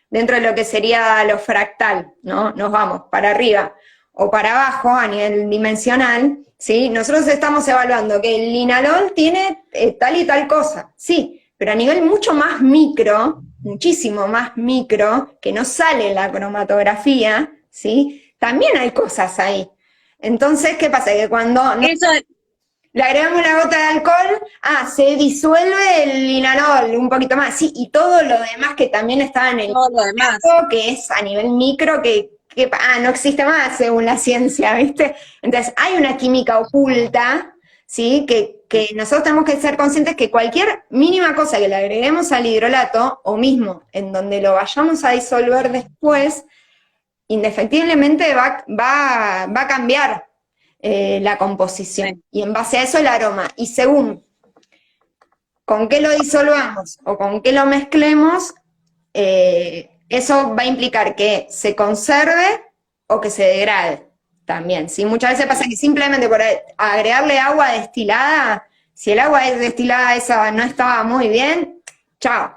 dentro de lo que sería lo fractal, ¿no? Nos vamos para arriba o para abajo a nivel dimensional, ¿sí? Nosotros estamos evaluando que el linalol tiene tal y tal cosa, sí, pero a nivel mucho más micro, muchísimo más micro, que no sale en la cromatografía, ¿sí? También hay cosas ahí. Entonces, ¿qué pasa? Que cuando Eso, le agregamos la gota de alcohol, se disuelve el linalol un poquito más, sí, y todo lo demás que también está en el todo lo demás. que es a nivel micro, que no existe más según la ciencia, ¿viste? Entonces, hay una química oculta, ¿sí? Que nosotros tenemos que ser conscientes que cualquier mínima cosa que le agreguemos al hidrolato, o mismo en donde lo vayamos a disolver después, indefectiblemente va a cambiar la composición. Sí. Y en base a eso el aroma. Y según con qué lo disolvamos o con qué lo mezclemos, eso va a implicar que se conserve o que se degrade también. ¿Sí? Muchas veces pasa que simplemente por agregarle agua destilada, si el agua destilada esa no estaba muy bien, chao.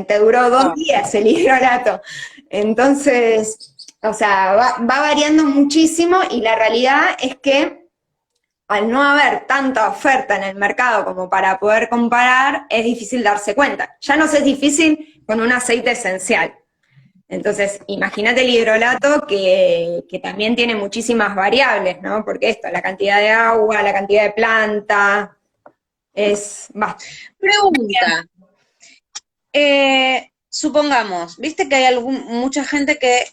Te duró 2 días el hidrolato. Entonces, o sea, va variando muchísimo y la realidad es que al no haber tanta oferta en el mercado como para poder comparar, es difícil darse cuenta. Ya no es difícil con un aceite esencial. Entonces, imagínate el hidrolato que también tiene muchísimas variables, ¿no? Porque esto, la cantidad de agua, la cantidad de planta, es bastante. Pregunta. Supongamos, viste que hay mucha gente que,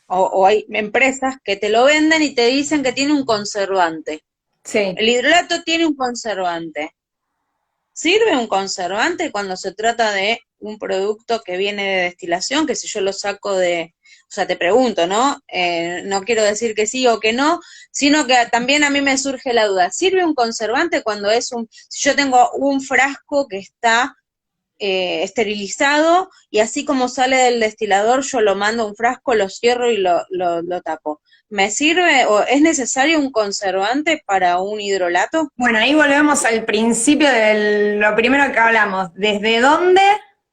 o hay empresas que te lo venden y te dicen que tiene un conservante. Sí. El hidrolato tiene un conservante. ¿Sirve un conservante cuando se trata de un producto que viene de destilación? Que si yo lo saco o sea, te pregunto, ¿no? No quiero decir que sí o que no, sino que también a mí me surge la duda. ¿Sirve un conservante cuando si yo tengo un frasco que está esterilizado y así como sale del destilador yo lo mando a un frasco, lo cierro y lo tapo? ¿Me sirve o es necesario un conservante para un hidrolato? Bueno, ahí volvemos al principio de lo primero que hablamos. ¿Desde dónde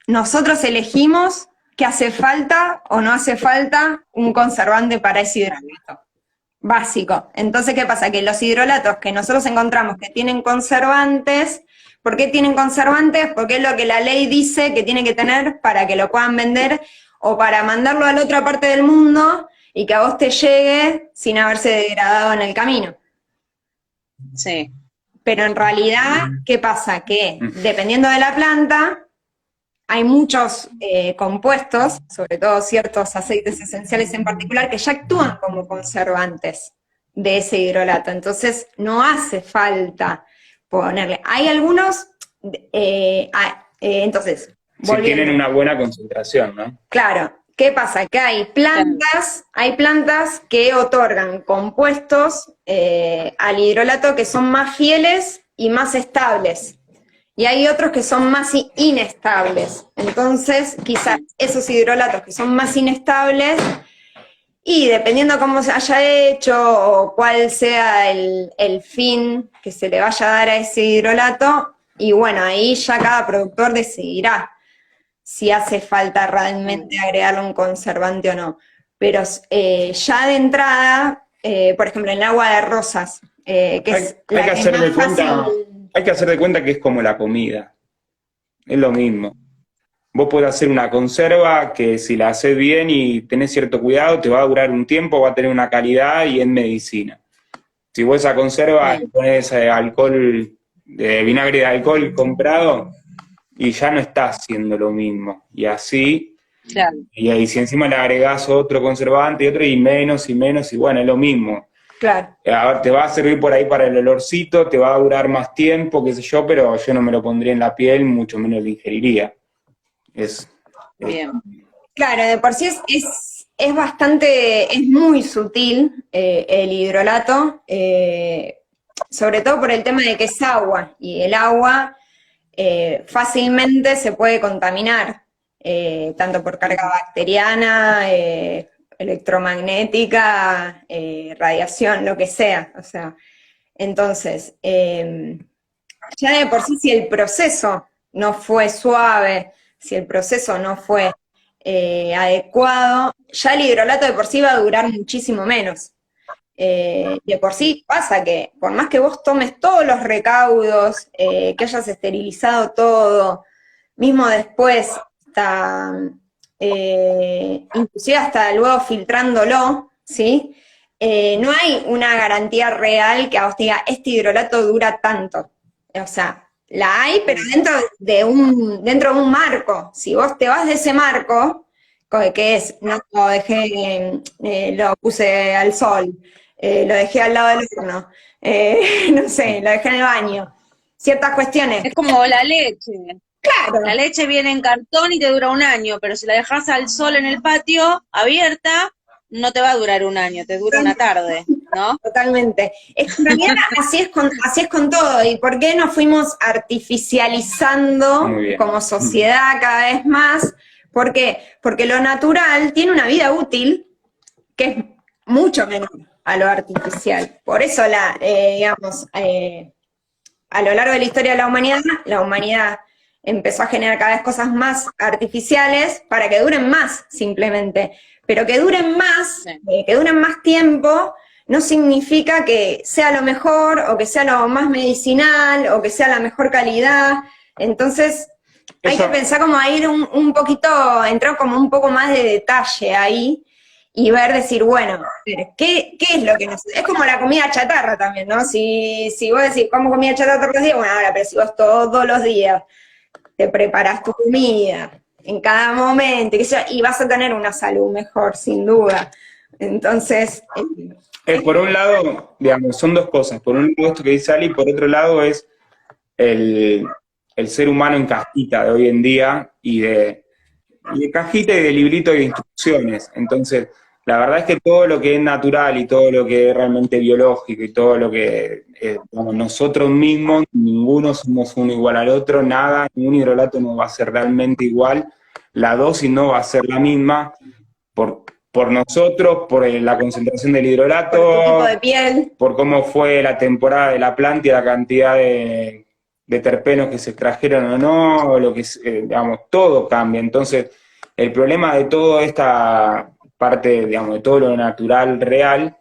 nosotros elegimos que hace falta o no hace falta un conservante para ese hidrolato? Básico. Entonces, ¿qué pasa? Que los hidrolatos que nosotros encontramos que tienen conservantes, ¿por qué tienen conservantes? Porque es lo que la ley dice que tiene que tener para que lo puedan vender o para mandarlo a la otra parte del mundo y que a vos te llegue sin haberse degradado en el camino. Sí. Pero en realidad, ¿qué pasa? Que dependiendo de la planta, hay muchos compuestos, sobre todo ciertos aceites esenciales en particular, que ya actúan como conservantes de ese hidrolato. Entonces, no hace falta ponerle. Hay algunos, entonces... Si tienen una buena concentración, ¿no? Claro. ¿Qué pasa? Que hay plantas que otorgan compuestos al hidrolato que son más fieles y más estables. Y hay otros que son más inestables. Entonces, quizás esos hidrolatos que son más inestables, y dependiendo cómo se haya hecho o cuál sea el fin que se le vaya a dar a ese hidrolato, y bueno, ahí ya cada productor decidirá si hace falta realmente agregarle un conservante o no. Pero ya de entrada, por ejemplo, en el agua de rosas, que es la que es más fácil. Hay que hacer de cuenta que es como la comida. Es lo mismo. Vos podés hacer una conserva que si la haces bien y tenés cierto cuidado, te va a durar un tiempo, va a tener una calidad y es medicina. Si vos esa conserva le pones alcohol, vinagre de alcohol comprado, y ya no está haciendo lo mismo. Y así, claro. Y ahí si encima le agregás otro conservante y otro, y menos, y bueno, es lo mismo. Claro. A ver, te va a servir por ahí para el olorcito, te va a durar más tiempo, qué sé yo, pero yo no me lo pondría en la piel, mucho menos lo ingeriría. Bien. Claro, de por sí es bastante, es muy sutil el hidrolato, sobre todo por el tema de que es agua, y el agua fácilmente se puede contaminar, tanto por carga bacteriana, electromagnética, radiación, lo que sea. O sea, entonces, ya de por sí, si el proceso no fue suave, si el proceso no fue adecuado, ya el hidrolato de por sí va a durar muchísimo menos. De por sí pasa que por más que vos tomes todos los recaudos, que hayas esterilizado todo, mismo después, inclusive hasta luego filtrándolo, ¿sí? No hay una garantía real que a vos te diga, este hidrolato dura tanto. O sea, la hay, pero dentro de un marco. Si vos te vas de ese marco, que es, no lo dejé, lo puse al sol, lo dejé al lado del horno, no sé, lo dejé en el baño, ciertas cuestiones. Es como la leche. Claro. La leche viene en cartón y te dura un año, pero si la dejas al sol en el patio, abierta, no te va a durar un año, te dura una tarde, ¿no? Totalmente. Es que en realidad así es con todo. ¿Y por qué nos fuimos artificializando como sociedad cada vez más? ¿Por qué? Porque lo natural tiene una vida útil que es mucho menor a lo artificial. Por eso, digamos, a lo largo de la historia de la humanidad empezó a generar cada vez cosas más artificiales para que duren más, simplemente. Pero que duren más, que duren más tiempo, no significa que sea lo mejor, o que sea lo más medicinal, o que sea la mejor calidad. Entonces, hay que pensar como a ir un poquito, entrar como un poco más de detalle ahí, y decir, bueno, ¿qué es lo que es como la comida chatarra también, ¿no? Si vos decís, ¿cómo comida chatarra todos los días? Bueno, ahora, pero si vos todos los días te preparás tu comida, en cada momento, y vas a tener una salud mejor, sin duda. Entonces... por un lado, digamos, son dos cosas. Por un lado esto que dice Ali, por otro lado es el ser humano en cajita de hoy en día, y de cajita y de librito de instrucciones. Entonces, la verdad es que todo lo que es natural y todo lo que es realmente biológico y todo lo que nosotros mismos, ninguno somos uno igual al otro, nada, ningún hidrolato no va a ser realmente igual, la dosis no va a ser la misma por nosotros, por la concentración del hidrolato, por tu tipo de piel, por cómo fue la temporada de la planta y la cantidad de terpenos que se extrajeron o no, lo que digamos, todo cambia. Entonces, el problema de toda esta parte, digamos, de todo lo natural real,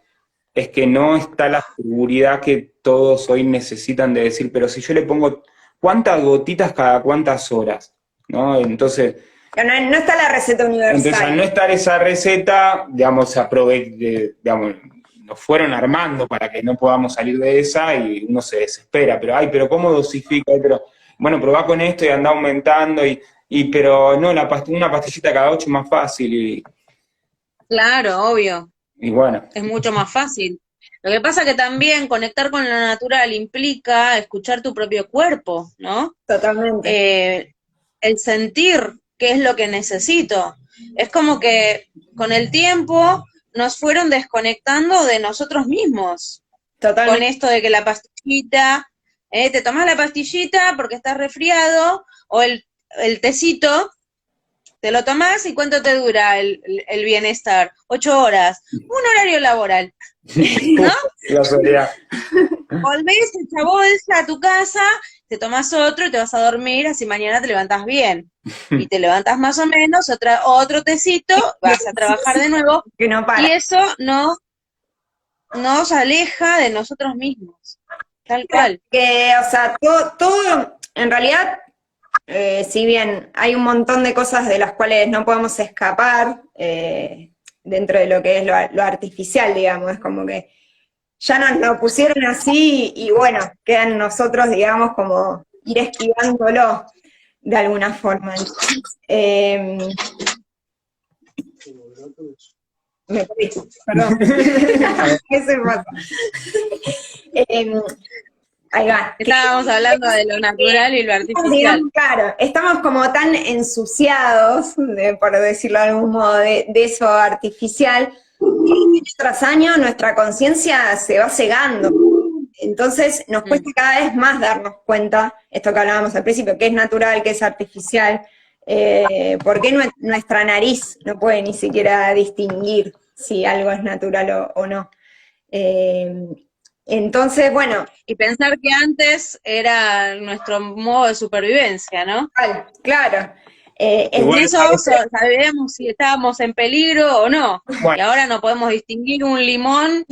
es que no está la seguridad que todos hoy necesitan de decir, pero si yo le pongo cuántas gotitas cada cuántas horas, ¿no? Entonces... No está la receta universal. Entonces, al no estar esa receta, digamos, nos fueron armando para que no podamos salir de esa, y uno se desespera, pero ¿cómo dosifica? Bueno, probá con esto y anda aumentando, pero no, una pastillita cada 8 es más fácil, Claro, obvio. Y bueno. Es mucho más fácil. Lo que pasa que también conectar con lo natural implica escuchar tu propio cuerpo, ¿no? Totalmente. El sentir qué es lo que necesito. Es como que con el tiempo nos fueron desconectando de nosotros mismos. Totalmente. Con esto de que la pastillita, te tomas la pastillita porque estás resfriado, o el tecito, te lo tomás, y ¿cuánto te dura el bienestar? 8 horas, un horario laboral, ¿no? Volvés hecha bolsa a tu casa, te tomás otro y te vas a dormir, así mañana te levantás bien. Y te levantás más o menos, otro tecito, vas a trabajar de nuevo, que no para. Y eso nos aleja de nosotros mismos, tal cual. Que, o sea, todo en realidad, si bien hay un montón de cosas de las cuales no podemos escapar, dentro de lo que es lo artificial, digamos, es como que ya nos lo pusieron así, y bueno, quedan nosotros, digamos, como ir esquivándolo de alguna forma. Me perdí, perdón. ¿Qué se pasa? Ahí va. Estábamos hablando de lo natural y lo artificial. Digamos, claro, estamos como tan ensuciados, por decirlo de algún modo, de eso artificial, que año tras año nuestra conciencia se va cegando. Entonces nos cuesta cada vez más darnos cuenta, esto que hablábamos al principio, qué es natural, qué es artificial, por qué nuestra nariz no puede ni siquiera distinguir si algo es natural o no. Entonces, bueno, Y pensar que antes era nuestro modo de supervivencia, ¿no? claro. En Igual, eso sabíamos si estábamos en peligro o no. Y bueno, ahora no podemos distinguir un limón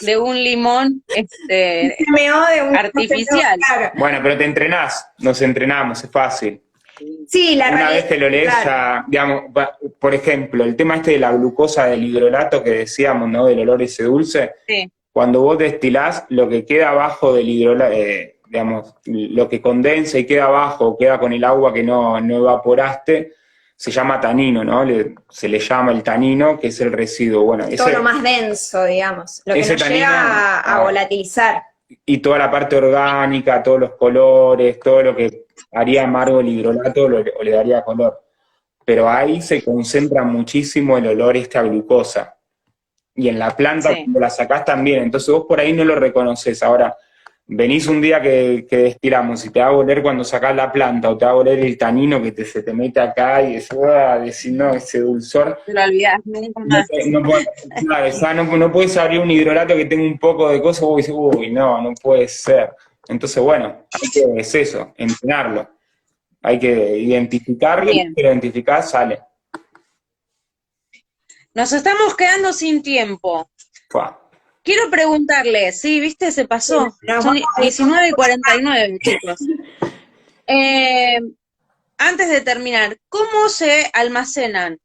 de un limón MO de un artificial. claro. bueno, pero te entrenás, nos entrenamos, es fácil. Sí, la Una realidad. vez que lo lees, Claro. ya, digamos, por ejemplo, el tema este de la glucosa del hidrolato que decíamos, ¿no? Del olor ese dulce, Sí, cuando vos destilás, lo que queda abajo del hidrolato, digamos, lo que condensa y queda abajo, queda con el agua que no evaporaste, se llama tanino, ¿no? Se le llama el tanino, que es el residuo. Bueno, Todo ese, lo más denso, digamos, lo que ese nos tanino, llega a volatilizar. y toda la parte orgánica, todos los colores, todo lo que haría amargo el hidrolato o le daría color. Pero ahí se concentra muchísimo el olor a glucosa. Y en la planta, sí. cuando la sacás también, entonces vos por ahí no lo reconoces. Ahora, venís un día que destilamos y te va a oler cuando sacás la planta, o te va a oler el tanino que se te mete acá y decís, no, ese dulzor. Te lo olvidás nunca más. Claro, ya no puedes abrir un hidrolato que tenga un poco de cosas, vos dices, uy, no puede ser. Entonces, bueno, es eso, entrenarlo. Hay que identificarlo, y Bien. si lo identificás, sale. Nos estamos quedando sin tiempo. Fua. Quiero preguntarle, sí, viste, se pasó. Nos Son vamos a 19:49, chicos. Antes de terminar, ¿cómo se almacenan?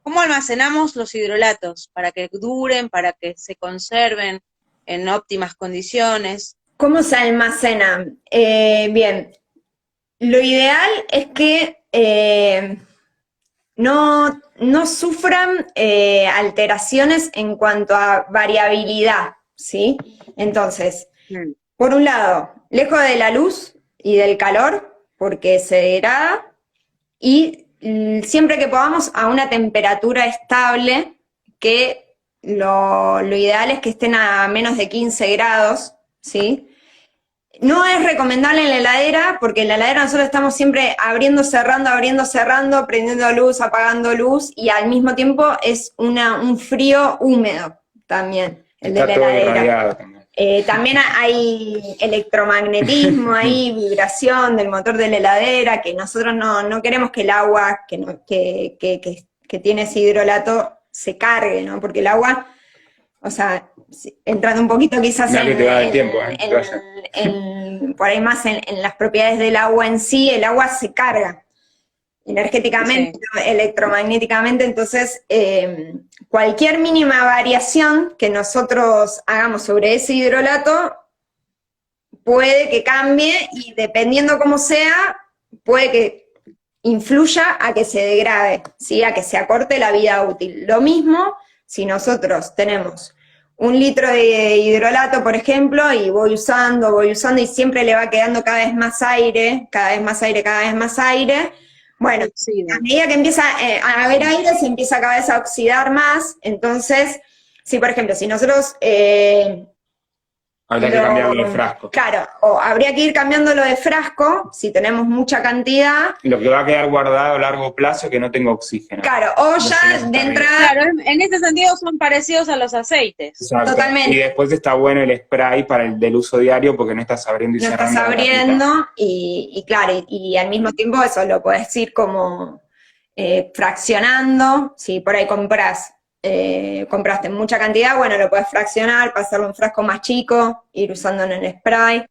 ¿Cómo almacenamos los hidrolatos para que duren, para que se conserven en óptimas condiciones? ¿Cómo se almacenan? Bien, lo ideal es que no sufran alteraciones en cuanto a variabilidad, ¿sí? Entonces, por un lado, lejos de la luz y del calor, porque se degrada, y siempre que podamos a una temperatura estable, que lo ideal es que estén a menos de 15 grados, ¿sí? No es recomendable en la heladera, porque en la heladera nosotros estamos siempre abriendo, cerrando, prendiendo luz, apagando luz, y al mismo tiempo es un frío húmedo también, el de la Está todo heladera. irradiado también. También hay electromagnetismo, hay vibración del motor de la heladera, que nosotros no queremos que el agua que tiene ese hidrolato se cargue, ¿no? Porque el agua, o sea, entrando un poquito quizás Mirá que te va el tiempo, por ahí más en las propiedades del agua en sí, el agua se carga energéticamente, sí, electromagnéticamente, entonces cualquier mínima variación que nosotros hagamos sobre ese hidrolato puede que cambie, y dependiendo cómo sea, puede que influya a que se degrade, ¿sí? A que se acorte la vida útil. Lo mismo si nosotros tenemos 1 litro de hidrolato, por ejemplo, y voy usando, y siempre le va quedando cada vez más aire, bueno, a medida que empieza a haber aire, se empieza cada vez a oxidar más. Entonces, si por ejemplo, si nosotros... habría que cambiarlo de frasco. Claro, o habría que ir cambiándolo de frasco, si tenemos mucha cantidad. Lo que va a quedar guardado a largo plazo es que no tenga oxígeno. Claro, o ya de entrada... Claro, en ese sentido son parecidos a los aceites. Exacto. Totalmente. Y después está bueno el spray para el del uso diario, porque no estás abriendo y cerrando. No estás abriendo, y claro, y al mismo tiempo eso lo podés ir como fraccionando. Si por ahí compraste mucha cantidad, bueno, lo puedes fraccionar, pasarlo en un frasco más chico, ir usándolo en spray.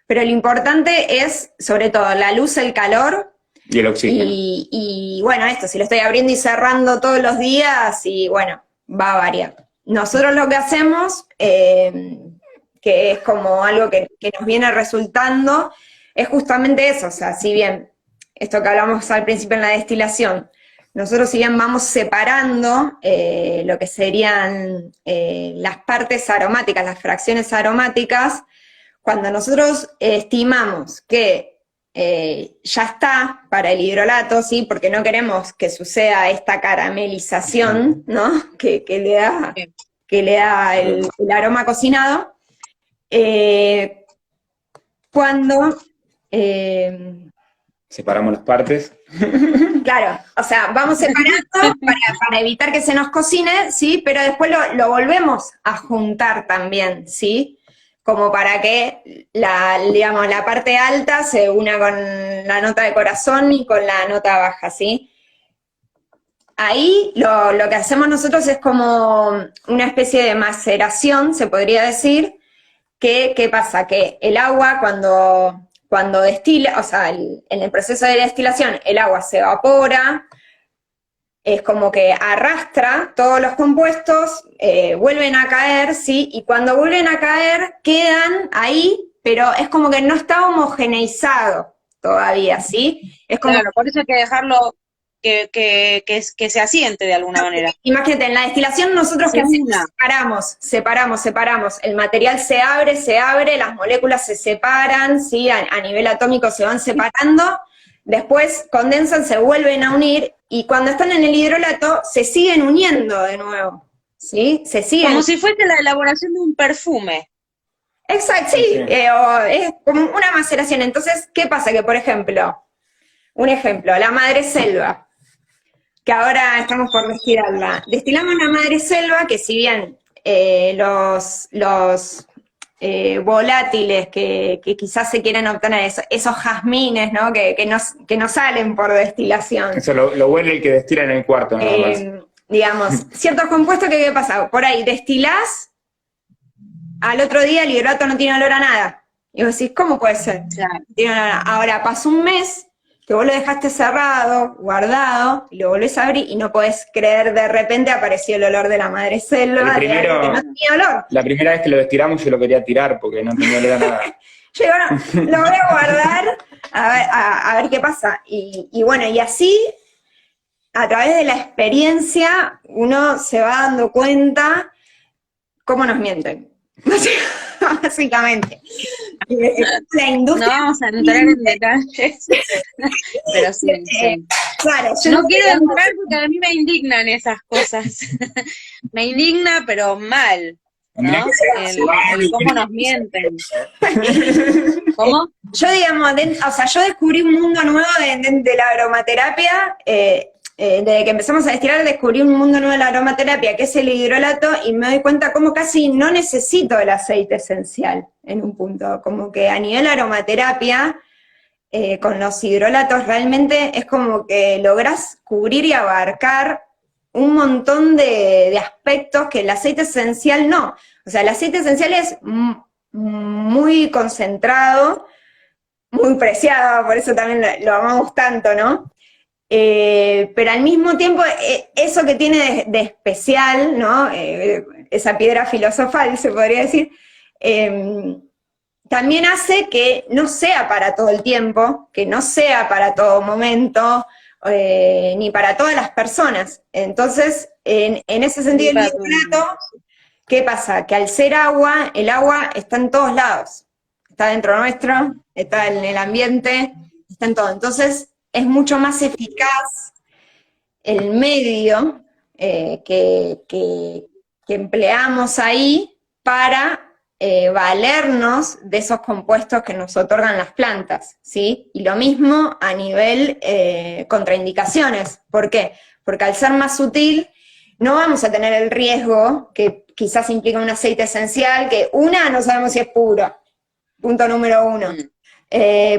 Pero lo importante es, sobre todo, la luz, el calor. Y el oxígeno. Y bueno, esto, si lo estoy abriendo y cerrando todos los días, y bueno, va a variar. Nosotros lo que hacemos, que es como algo que nos viene resultando, es justamente eso. O sea, si bien, esto que hablamos al principio en la destilación, nosotros si bien vamos separando lo que serían las partes aromáticas, las fracciones aromáticas, cuando nosotros estimamos que ya está para el hidrolato, ¿sí? Porque no queremos que suceda esta caramelización, ¿no? Que le da el aroma cocinado. Cuando... separamos las partes. Claro, o sea, vamos separando para evitar que se nos cocine, ¿sí? Pero después lo volvemos a juntar también, ¿sí? como para que digamos, la parte alta se una con la nota de corazón y con la nota baja, ¿sí? Ahí lo que hacemos nosotros es como una especie de maceración, se podría decir. ¿Qué pasa? Que el agua cuando destila, o sea, en el proceso de destilación, el agua se evapora, es como que arrastra todos los compuestos, vuelven a caer, ¿sí? Y cuando vuelven a caer, quedan ahí, pero es como que no está homogeneizado todavía, ¿sí? Es como, Claro, por eso hay que dejarlo que se asiente de alguna manera. imagínate, en la destilación nosotros Se ¿qué hacemos? una. Separamos. El material se abre, las moléculas se separan, ¿sí? A nivel atómico se van separando, después condensan, se vuelven a unir, y cuando están en el hidrolato se siguen uniendo de nuevo, ¿sí? Se siguen. Como si fuese la elaboración de un perfume. Exacto, sí, Sí. o es como una maceración. Entonces, ¿qué pasa? Que, por ejemplo, un ejemplo, la madreselva, que ahora estamos por destilarla. Destilamos la madreselva, que si bien los volátiles que quizás se quieran obtener, esos jazmines, ¿no? Que no salen por destilación. Eso lo huele el que destila en el cuarto, nada más. Digamos, ciertos compuestos que, ¿qué pasa? Por ahí destilás, al otro día el hidrato no tiene olor a nada. Y vos decís, ¿cómo puede ser? Claro. Tiene olor a nada. Ahora, pasó un mes que vos lo dejaste cerrado, guardado, y lo volvés a abrir y no podés creer, de repente apareció el olor de la madreselva, El de primero- algo que no tenía olor. La primera vez que lo destilamos yo lo quería tirar porque no tenía olor a nada. Yo digo, no, lo voy a guardar a ver qué pasa. Y bueno, y así, a través de la experiencia, uno se va dando cuenta cómo nos mienten. Básicamente. La No industria. vamos a entrar en detalles, pero sí, sí. Claro, yo No quiero entrar porque a mí me indignan esas cosas. Me indigna, pero mal, Mirá ¿no? que se El cómo nos mienten. ¿Cómo? Yo, digamos, o sea, yo descubrí un mundo nuevo de la aromaterapia, desde que empezamos a destilar descubrí un mundo nuevo de la aromaterapia, que es el hidrolato, y me doy cuenta cómo casi no necesito el aceite esencial en un punto, como que a nivel aromaterapia, con los hidrolatos realmente es como que lográs cubrir y abarcar un montón de aspectos que el aceite esencial no. O sea, el aceite esencial es muy concentrado, muy preciado, por eso también lo amamos tanto, ¿no? Pero al mismo tiempo, eso que tiene de especial, ¿no? Esa piedra filosofal, se podría decir, también hace que no sea para todo el tiempo, que no sea para todo momento, ni para todas las personas. Entonces, en ese sentido, el hidrolato, ¿qué pasa? Que al ser agua, el agua está en todos lados. Está dentro nuestro, está en el ambiente, está en todo. Entonces, es mucho más eficaz el medio que empleamos ahí para valernos de esos compuestos que nos otorgan las plantas, ¿sí? Y lo mismo a nivel contraindicaciones. ¿Por qué? Porque al ser más sutil, no vamos a tener el riesgo que quizás implica un aceite esencial, que no sabemos si es puro, punto número 1.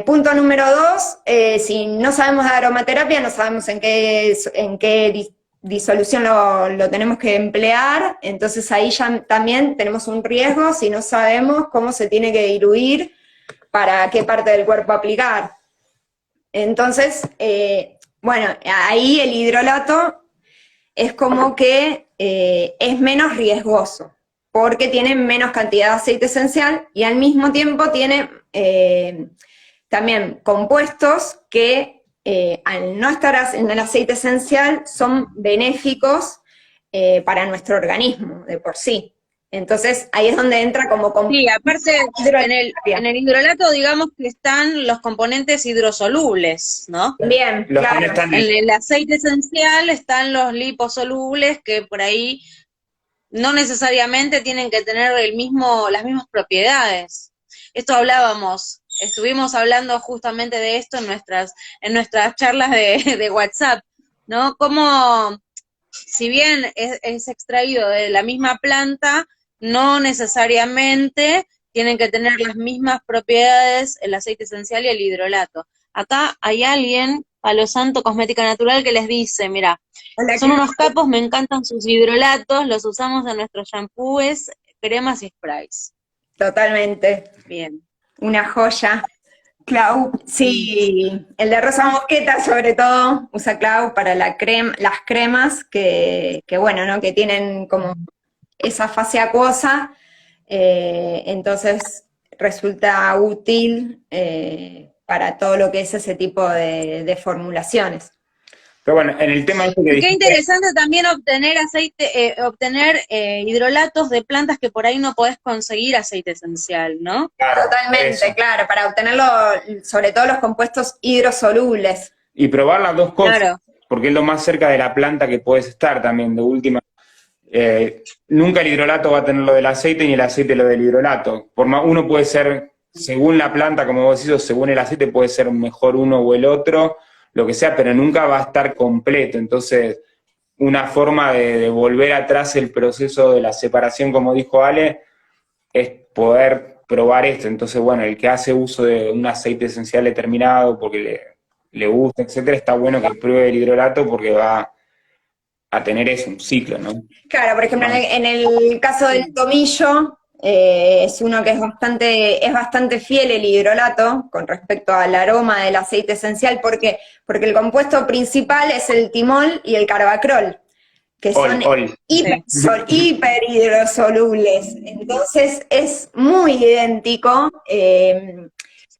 Punto número 2, si no sabemos de aromaterapia, no sabemos en qué disolución lo tenemos que emplear, entonces ahí ya también tenemos un riesgo si no sabemos cómo se tiene que diluir para qué parte del cuerpo aplicar. Entonces, bueno, ahí el hidrolato es como que es menos riesgoso, porque tiene menos cantidad de aceite esencial y al mismo tiempo tiene también compuestos que al no estar en el aceite esencial son benéficos para nuestro organismo de por sí. Entonces ahí es donde entra como Sí, aparte en el hidrolato digamos que están los componentes hidrosolubles, ¿no? Bien, Los que no claro. están En el aceite esencial están los liposolubles que por ahí no necesariamente tienen que tener las mismas propiedades. Esto estuvimos hablando justamente de esto en nuestras charlas de WhatsApp, ¿no? Como si bien es extraído de la misma planta, no necesariamente tienen que tener las mismas propiedades el aceite esencial y el hidrolato. Acá hay alguien, Palo Santo Cosmética Natural, que les dice, mira, son unos capos, me encantan sus hidrolatos, los usamos en nuestros shampoos, cremas y sprays. Totalmente. Bien. Una joya. Clau, sí, el de Rosa Mosqueta sobre todo usa Clau para las cremas que bueno, ¿no? Que tienen como esa fase acuosa, entonces resulta útil para todo lo que es ese tipo de formulaciones. Pero bueno, en el tema este que Qué dijiste, interesante también obtener hidrolatos de plantas que por ahí no podés conseguir aceite esencial, ¿no? claro, Totalmente, eso. claro, para obtenerlo, sobre todo los compuestos hidrosolubles. Y probar las dos cosas, Claro. porque es lo más cerca de la planta que puedes estar también, de última. Nunca el hidrolato va a tener lo del aceite ni el aceite lo del hidrolato. Uno puede ser, según la planta, como vos decís, o según el aceite, puede ser mejor uno o el otro, lo que sea, pero nunca va a estar completo. Entonces, una forma de volver atrás el proceso de la separación, como dijo Ale, es poder probar esto. Entonces, bueno, el que hace uso de un aceite esencial determinado porque le gusta, etcétera, está bueno que pruebe el hidrolato porque va a tener eso, un ciclo, ¿no? Claro, por ejemplo, en el caso del tomillo, es uno que es bastante fiel el hidrolato con respecto al aroma del aceite esencial, porque el compuesto principal es el timol y el carbacrol, que son hiper hidrosolubles. Entonces es muy idéntico,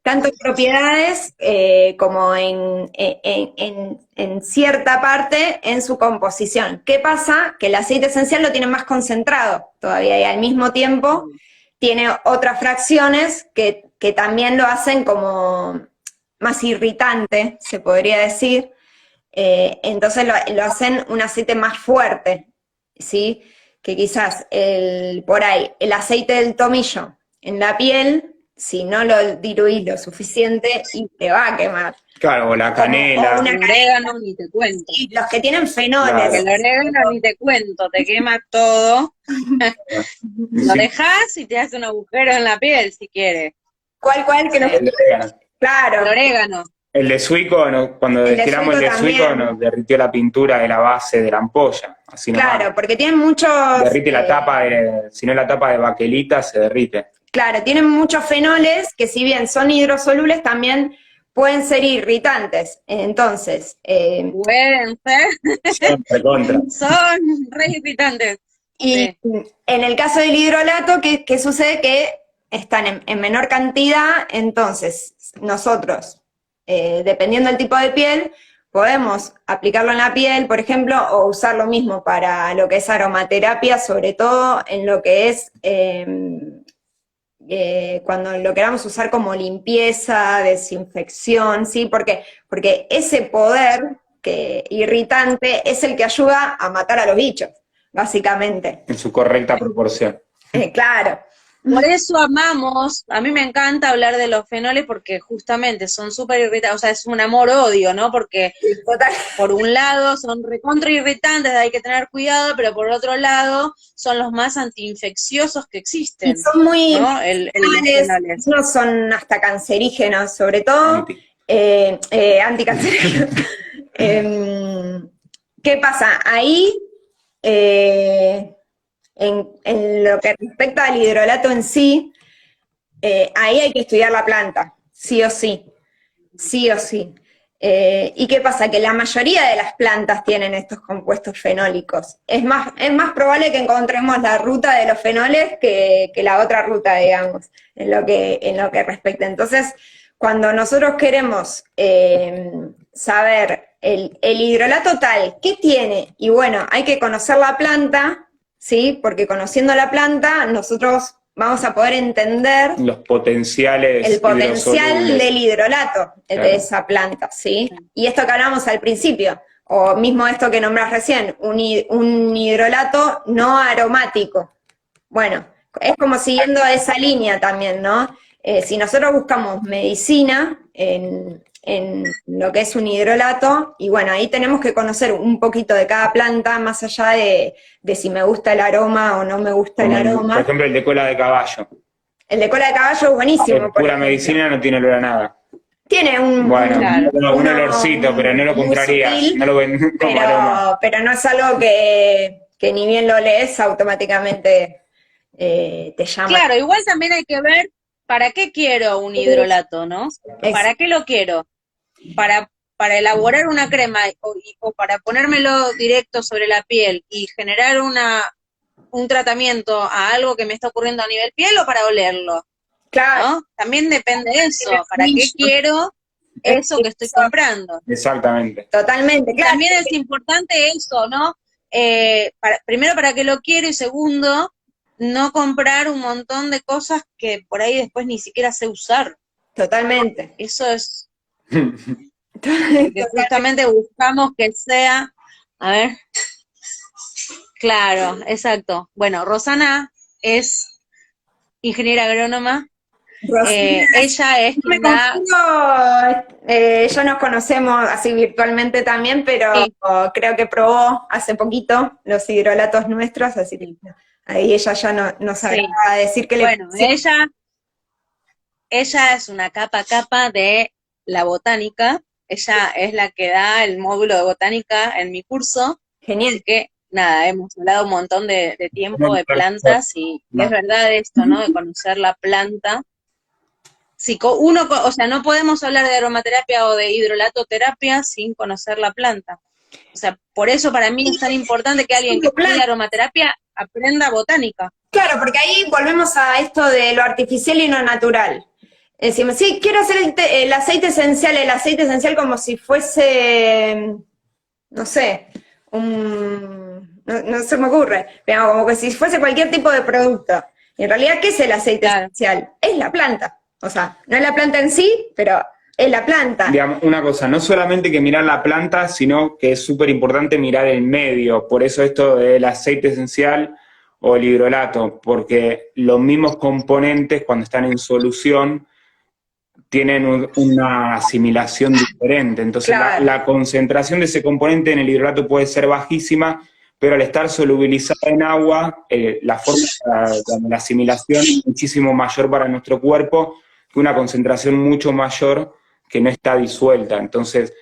tanto en propiedades como en cierta parte en su composición. ¿Qué pasa? Que el aceite esencial lo tiene más concentrado todavía y al mismo tiempo tiene otras fracciones que también lo hacen como más irritante, se podría decir. Entonces lo hacen un aceite más fuerte, ¿sí? Que quizás por ahí el aceite del tomillo en la piel, si no lo diluís lo suficiente, y te va a quemar. Claro, o la canela. O el orégano, ni te cuento. Y los que tienen fenoles. Claro. El orégano, ni te cuento, te quema todo. Lo dejás y te hace un agujero en la piel, si quieres. ¿Cuál? Que no. El orégano. Claro. El orégano. El de Suico, cuando destilamos el de Suico, nos derritió la pintura de la base de la ampolla. Así nomás. Claro, porque tienen muchos... Derrite la tapa, si no la tapa de baquelita, se derrite. Claro, tienen muchos fenoles que si bien son hidrosolubles, también pueden ser irritantes. Entonces... pueden ser. Son re irritantes. Y en el caso del hidrolato, ¿qué sucede? Que están en menor cantidad, entonces nosotros, dependiendo del tipo de piel, podemos aplicarlo en la piel, por ejemplo, o usar lo mismo para lo que es aromaterapia, sobre todo en lo que es cuando lo queramos usar como limpieza, desinfección, ¿sí? Porque ese poder irritante es el que ayuda a matar a los bichos, básicamente. En su correcta proporción. Claro. Por eso amamos, a mí me encanta hablar de los fenoles porque justamente son súper irritantes, o sea, es un amor-odio, ¿no? Porque por un lado son recontra irritantes, hay que tener cuidado, pero por otro lado son los más antiinfecciosos que existen. Y son muy, ¿no? no son hasta cancerígenos, sobre todo anticancerígenos. ¿Qué pasa? Ahí... En lo que respecta al hidrolato en sí, ahí hay que estudiar la planta, sí o sí, sí o sí. ¿Y qué pasa? Que la mayoría de las plantas tienen estos compuestos fenólicos. Es más probable que encontremos la ruta de los fenoles que la otra ruta, digamos, en lo que respecta. Entonces, cuando nosotros queremos saber el hidrolato tal, ¿qué tiene? Y bueno, hay que conocer la planta, ¿sí? Porque conociendo la planta, nosotros vamos a poder entender los potenciales. El potencial del hidrolato de esa planta, ¿sí? Y esto que hablamos al principio, o mismo esto que nombrás recién, un hidrolato no aromático. Bueno, es como siguiendo esa línea también, ¿no? Si nosotros buscamos medicina en lo que es un hidrolato, y bueno, ahí tenemos que conocer un poquito de cada planta, más allá de si me gusta el aroma o no me gusta el aroma. Por ejemplo, el de cola de caballo. El de cola de caballo es buenísimo. En pura medicina no tiene olor a nada. Tiene un olorcito, pero no lo compraría, sutil, no lo ven como aroma. pero no es algo que ni bien lo lees, automáticamente te llama. Claro, igual también hay que ver para qué quiero un hidrolato, ¿no? ¿Para qué lo quiero? Para elaborar una crema o para ponérmelo directo sobre la piel y generar un tratamiento a algo que me está ocurriendo a nivel piel o para olerlo. Claro. ¿No? También depende de eso, ¿para qué quiero eso que estoy comprando? Exactamente. Totalmente, claro. También es importante eso, ¿no? Primero, para qué lo quiero, y segundo, no comprar un montón de cosas que por ahí después ni siquiera sé usar. Totalmente. Eso es que justamente buscamos que sea, a ver, claro, exacto. Bueno, Rosana es ingeniera agrónoma. Ella es me confundo, ya nos conocemos así virtualmente también, pero sí, creo que probó hace poquito los hidrolatos nuestros, así que ahí ella ya no sabrá decir que bueno, ella es una capa de la botánica. Ella es la que da el módulo de botánica en mi curso. Genial. Así que nada, hemos hablado un montón de tiempo de plantas y es verdad esto, ¿no? De conocer la planta. Si uno, o sea, no podemos hablar de aromaterapia o de hidrolatoterapia sin conocer la planta. O sea, por eso para mí es tan importante que alguien que estudie aromaterapia aprenda botánica. Claro, porque ahí volvemos a esto de lo artificial y lo natural. Decimos, sí, quiero hacer el aceite esencial como si fuese, no sé, no se me ocurre, pero como que si fuese cualquier tipo de producto. Y en realidad, ¿qué es el aceite esencial? Es la planta. O sea, no es la planta en sí, pero es la planta. Digamos, una cosa, no solamente que mirar la planta, sino que es súper importante mirar el medio. Por eso esto del aceite esencial o el hidrolato, porque los mismos componentes cuando están en solución tienen una asimilación diferente. Entonces claro, la concentración de ese componente en el hidrolato puede ser bajísima, pero al estar solubilizada en agua, la forma de la asimilación es muchísimo mayor para nuestro cuerpo que una concentración mucho mayor que no está disuelta. Entonces,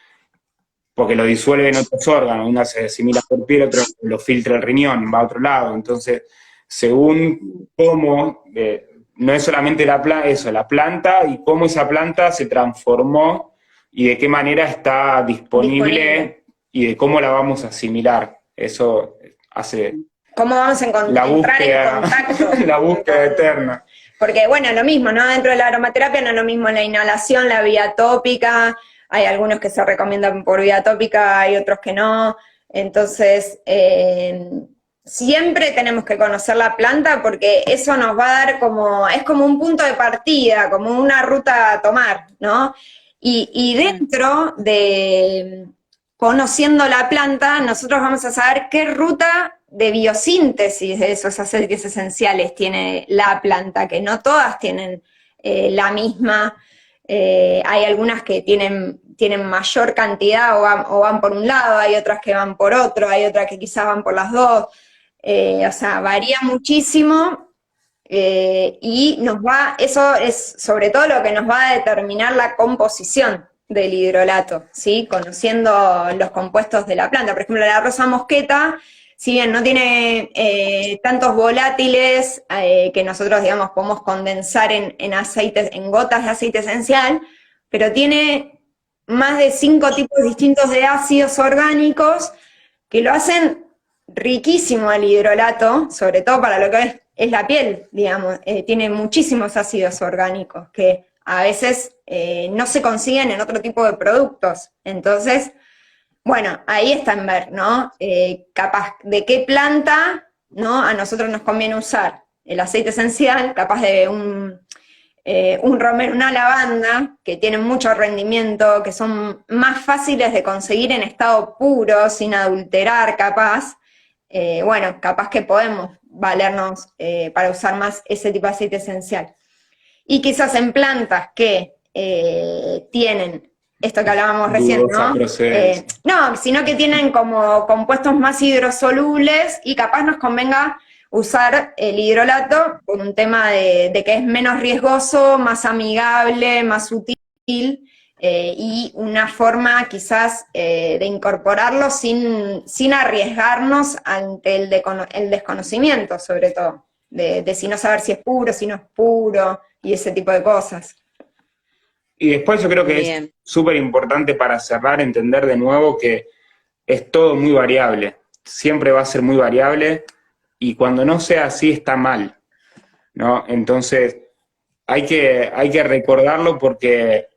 porque lo disuelven otros órganos, una se asimila por piel, otro lo filtra el riñón, va a otro lado. Entonces, según cómo, no es solamente la planta y cómo esa planta se transformó y de qué manera está disponible y de cómo la vamos a asimilar. Eso hace ¿cómo vamos a encontrar la búsqueda, en contacto? La búsqueda eterna. Porque, bueno, lo mismo, ¿no? Dentro de la aromaterapia no es lo mismo la inhalación, la vía tópica, hay algunos que se recomiendan por vía tópica, hay otros que no. Entonces, siempre tenemos que conocer la planta porque eso nos va a dar es como un punto de partida, como una ruta a tomar, ¿no? Y dentro de conociendo la planta, nosotros vamos a saber qué ruta de biosíntesis de esos aceites esenciales tiene la planta, que no todas tienen la misma, hay algunas que tienen mayor cantidad o van por un lado, hay otras que van por otro, hay otras que quizás van por las dos, o sea, varía muchísimo y eso es sobre todo lo que nos va a determinar la composición del hidrolato, ¿sí? Conociendo los compuestos de la planta. Por ejemplo, la rosa mosqueta, si bien no tiene tantos volátiles que nosotros, digamos, podemos condensar en aceites, en gotas de aceite esencial, pero tiene más de 5 tipos distintos de ácidos orgánicos que lo hacen riquísimo el hidrolato, sobre todo para lo que es la piel, digamos. Tiene muchísimos ácidos orgánicos que a veces no se consiguen en otro tipo de productos. Entonces, bueno, ahí está en ver, ¿no? Capaz de qué planta, ¿no? A nosotros nos conviene usar el aceite esencial, capaz de un romero, una lavanda, que tienen mucho rendimiento, que son más fáciles de conseguir en estado puro, sin adulterar, capaz. Bueno, capaz que podemos valernos para usar más ese tipo de aceite esencial. Y quizás en plantas que tienen esto que hablábamos recién, ¿no? No, sino que tienen como compuestos más hidrosolubles y capaz nos convenga usar el hidrolato por un tema de que es menos riesgoso, más amigable, más útil, y una forma quizás de incorporarlo sin arriesgarnos ante el desconocimiento, sobre todo, de si no saber si es puro, si no es puro, y ese tipo de cosas. Y después yo creo que es súper importante para cerrar, entender de nuevo que es todo muy variable, siempre va a ser muy variable, y cuando no sea así está mal, ¿no? Entonces hay que recordarlo porque,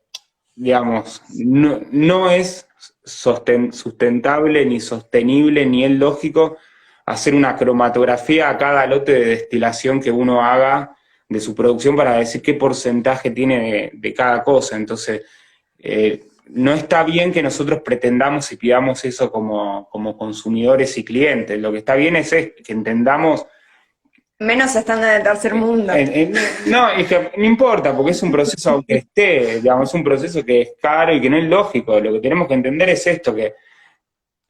digamos, no es sustentable, ni sostenible, ni es lógico hacer una cromatografía a cada lote de destilación que uno haga de su producción para decir qué porcentaje tiene de cada cosa. Entonces, no está bien que nosotros pretendamos y pidamos eso como consumidores y clientes. Lo que está bien es que entendamos... Menos estando en el tercer mundo. No, es que no importa, porque es un proceso, aunque esté, digamos, es un proceso que es caro y que no es lógico. Lo que tenemos que entender es esto, que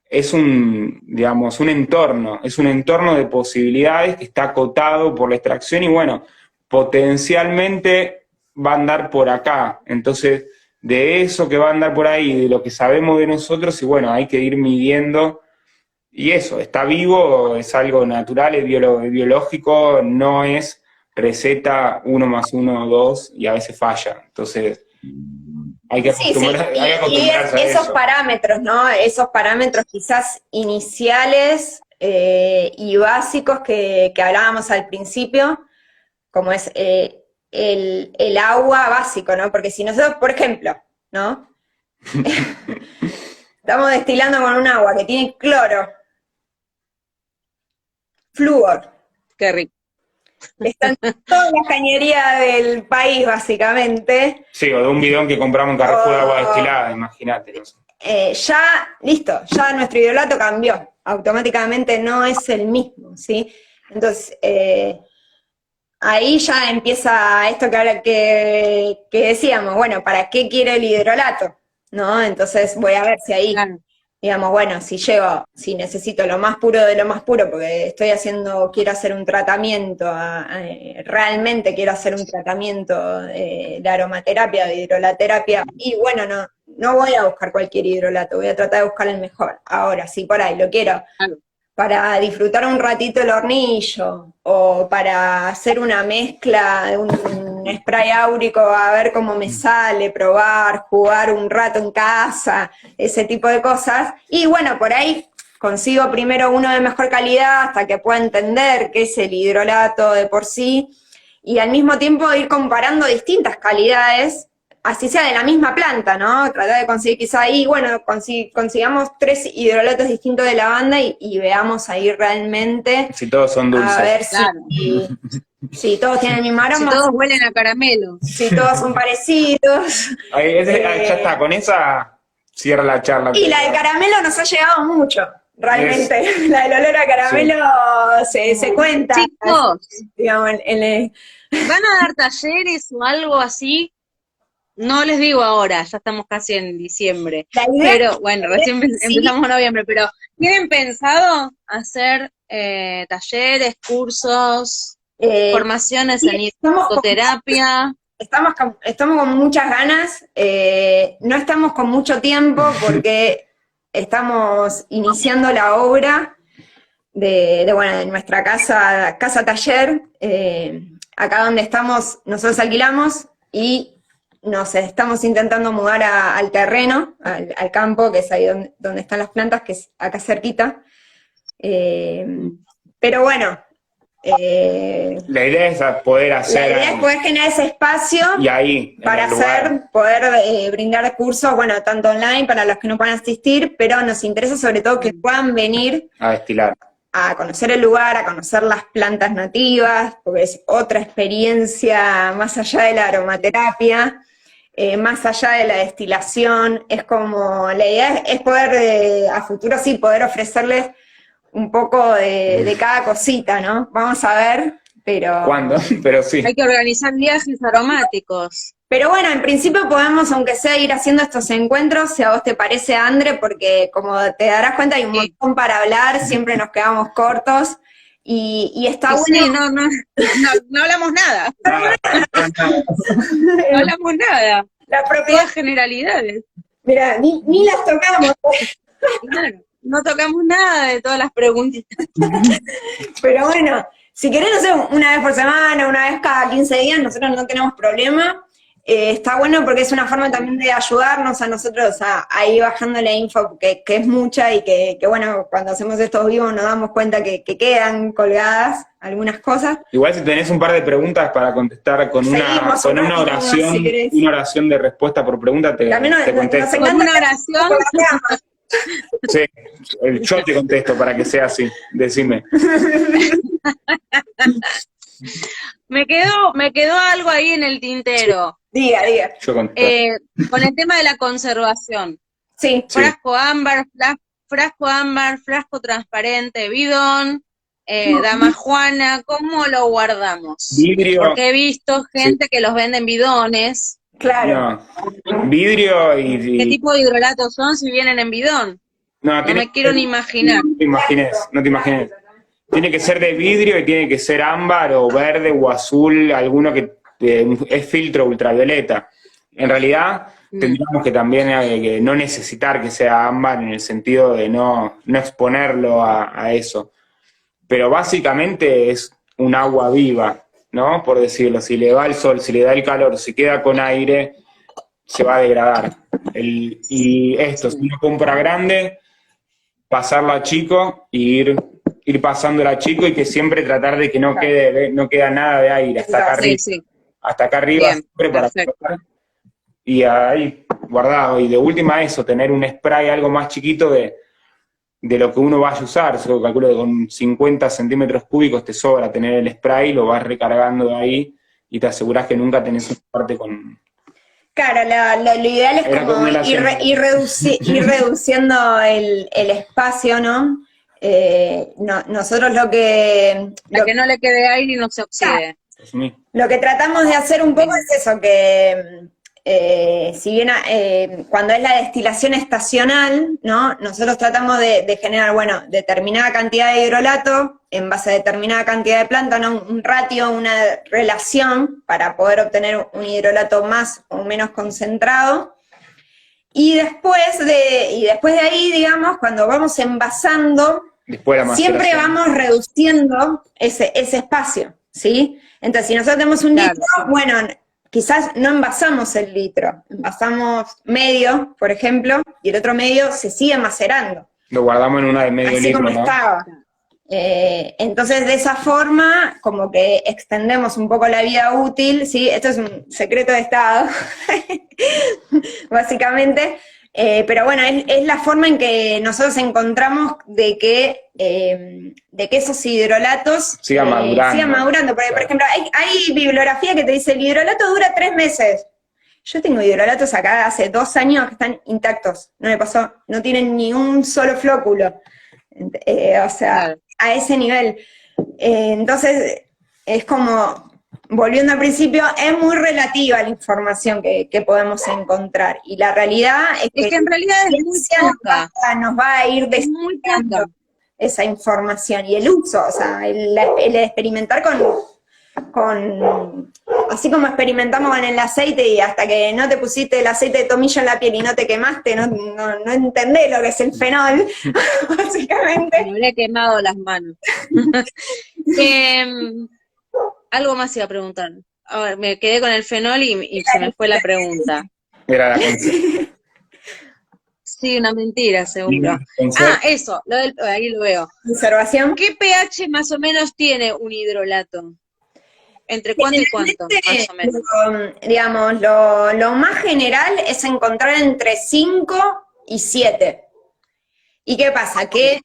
es digamos, un entorno de posibilidades que está acotado por la extracción y bueno, potencialmente va a andar por acá. Entonces, de eso que va a andar por ahí, de lo que sabemos de nosotros, y bueno, hay que ir midiendo. Y eso, está vivo, es algo natural, es biológico, no es receta 1 más 1, 2, y a veces falla. Entonces, hay que acostumbrarse a esos eso. parámetros, ¿no? Esos parámetros quizás iniciales y básicos que hablábamos al principio, como es el agua básico, ¿no? Porque si nosotros, por ejemplo, ¿no? Estamos destilando con un agua que tiene cloro, flúor. Qué rico. Está en toda la cañería del país, básicamente. Sí, o de un bidón que compramos en Carrefour de agua destilada, imagínate. No sé. Ya, listo, ya nuestro hidrolato cambió. Automáticamente no es el mismo, ¿sí? Entonces, ahí ya empieza esto que decíamos, bueno, ¿para qué quiero el hidrolato? ¿No? Entonces voy a ver si ahí, digamos, bueno, si necesito lo más puro de lo más puro, porque quiero hacer un tratamiento, realmente quiero hacer un tratamiento de aromaterapia, de hidrolaterapia, y bueno, no voy a buscar cualquier hidrolato, voy a tratar de buscar el mejor. Ahora, si por ahí lo quiero para disfrutar un ratito el hornillo, o para hacer una mezcla de un spray áurico, a ver cómo me sale, probar, jugar un rato en casa, ese tipo de cosas, y bueno, por ahí consigo primero uno de mejor calidad hasta que pueda entender qué es el hidrolato de por sí, y al mismo tiempo ir comparando distintas calidades, así sea de la misma planta, ¿no? Tratar de conseguir quizá ahí, bueno, consigamos 3 hidrolatos distintos de lavanda y veamos ahí realmente. Si todos son dulces. A ver si todos tienen el mismo aroma. Si todos huelen a caramelo. Si todos son parecidos. Ahí, ya está, con esa cierra la charla. Y la de caramelo nos ha llegado mucho, realmente. La del olor a caramelo se cuenta. Chicos, digamos, ¿van a dar talleres o algo así? No les digo ahora, ya estamos casi en diciembre, pero bueno, recién empezamos noviembre, pero ¿tienen pensado hacer talleres, cursos, formaciones en hidroterapia? Estamos con muchas ganas, no estamos con mucho tiempo porque estamos iniciando la obra de nuestra casa taller, acá donde estamos, nosotros alquilamos y nos estamos intentando mudar al terreno, al campo, que es ahí donde están las plantas, que es acá cerquita. Pero bueno. La idea es poder hacer. La idea es poder generar ese espacio y ahí, para poder brindar cursos, bueno, tanto online para los que no puedan asistir, pero nos interesa sobre todo que puedan venir a destilar, a conocer el lugar, a conocer las plantas nativas, porque es otra experiencia más allá de la aromaterapia. Más allá de la destilación, es como, la idea es poder, a futuro sí, poder ofrecerles un poco de cada cosita, ¿no? Vamos a ver, pero... ¿Cuándo? Pero sí. Hay que organizar viajes aromáticos. Pero bueno, en principio podemos, aunque sea, ir haciendo estos encuentros, si a vos te parece, Andre, porque como te darás cuenta hay un montón para hablar, siempre nos quedamos cortos, Y está Y bueno. sí, no hablamos nada. No hablamos nada. La propiedad, Todas generalidades. mira, ni las tocamos. Claro. No tocamos nada de todas las preguntitas. Pero bueno, si querés, no sé, una vez por semana, una vez cada 15 días, nosotros no tenemos problema. Está bueno porque es una forma también de ayudarnos a nosotros a ir bajando la info, que es mucha y que bueno, cuando hacemos estos vivos nos damos cuenta que quedan colgadas algunas cosas. Igual si tenés un par de preguntas para contestar con Seguimos un una ratito más, oración, si querés. una oración de respuesta por pregunta, te También nos contesto. encanta Con una oración. Sí, yo te contesto para que sea así, decime. Me quedó algo ahí en el tintero. Diga. Yo contesto. Con el tema de la conservación. Sí. Sí. Frasco ámbar, frasco transparente, bidón, damajuana, ¿cómo lo guardamos? Vidrio. Porque he visto gente que los vende en bidones. Claro. No. Vidrio ¿Qué tipo de hidrolatos son si vienen en bidón? No me quiero ni imaginar. No te imagines. Tiene que ser de vidrio y tiene que ser ámbar o verde o azul, alguno que es filtro ultravioleta. En realidad, tendríamos que también que no necesitar que sea ámbar en el sentido de no exponerlo a eso. Pero básicamente es un agua viva, ¿no? Por decirlo, si le va el sol, si le da el calor, si queda con aire, se va a degradar. Y esto, si uno compra grande, pasarlo a chico y ir pasándola a chico y que siempre tratar de que no queda nada de aire hasta acá arriba. Sí. Hasta acá arriba, Bien, siempre para perfecto. colocar. Y ahí guardado. Y de última eso, tener un spray algo más chiquito de lo que uno vaya a usar. Yo calculo que con 50 centímetros cúbicos te sobra tener el spray, lo vas recargando de ahí y te asegurás que nunca tenés una parte con... Claro, lo ideal es Era como como la ir reduciendo el espacio, ¿no? Nosotros Para que no le quede aire y no se oxide. lo que tratamos de hacer un poco es eso, que si bien cuando es la destilación estacional, ¿no? Nosotros tratamos de generar, bueno, determinada cantidad de hidrolato en base a determinada cantidad de planta, ¿no? Un ratio, una relación para poder obtener un hidrolato más o menos concentrado. Y después de ahí, digamos, cuando vamos envasando, siempre vamos reduciendo ese espacio, ¿sí? Entonces, si nosotros tenemos un litro, bueno, quizás no envasamos el litro, envasamos medio, por ejemplo, y el otro medio se sigue macerando. Lo guardamos en una de medio así litro, como ¿no? estaba. Entonces, de esa forma, como que extendemos un poco la vida útil, ¿sí? Esto es un secreto de Estado, básicamente. Pero bueno, es la forma en que nosotros encontramos de que esos hidrolatos sigan madurando. Porque, por ejemplo, hay bibliografía que te dice el hidrolato dura 3 meses. Yo tengo hidrolatos acá hace 2 años que están intactos, no me pasó, no tienen ni un solo flóculo. O sea, a ese nivel. Entonces, es como... Volviendo al principio, es muy relativa la información que podemos encontrar. Y la realidad es que en realidad es muy poca. Nos va a ir desarrollando esa información. Y el uso, o sea, el experimentar con así como experimentamos con el aceite y hasta que no te pusiste el aceite de tomillo en la piel y no te quemaste, no entendés lo que es el fenol, básicamente. Me habré quemado las manos. Algo más iba a preguntar. A ver, me quedé con el fenol y se me fue la pregunta. Era la Sí, una mentira, seguro. Eso, ahí lo veo. Conservación. ¿Qué pH más o menos tiene un hidrolato? ¿Entre cuánto y cuánto, más o menos? Digamos, lo más general es encontrar entre 5 y 7. ¿Y qué pasa? Que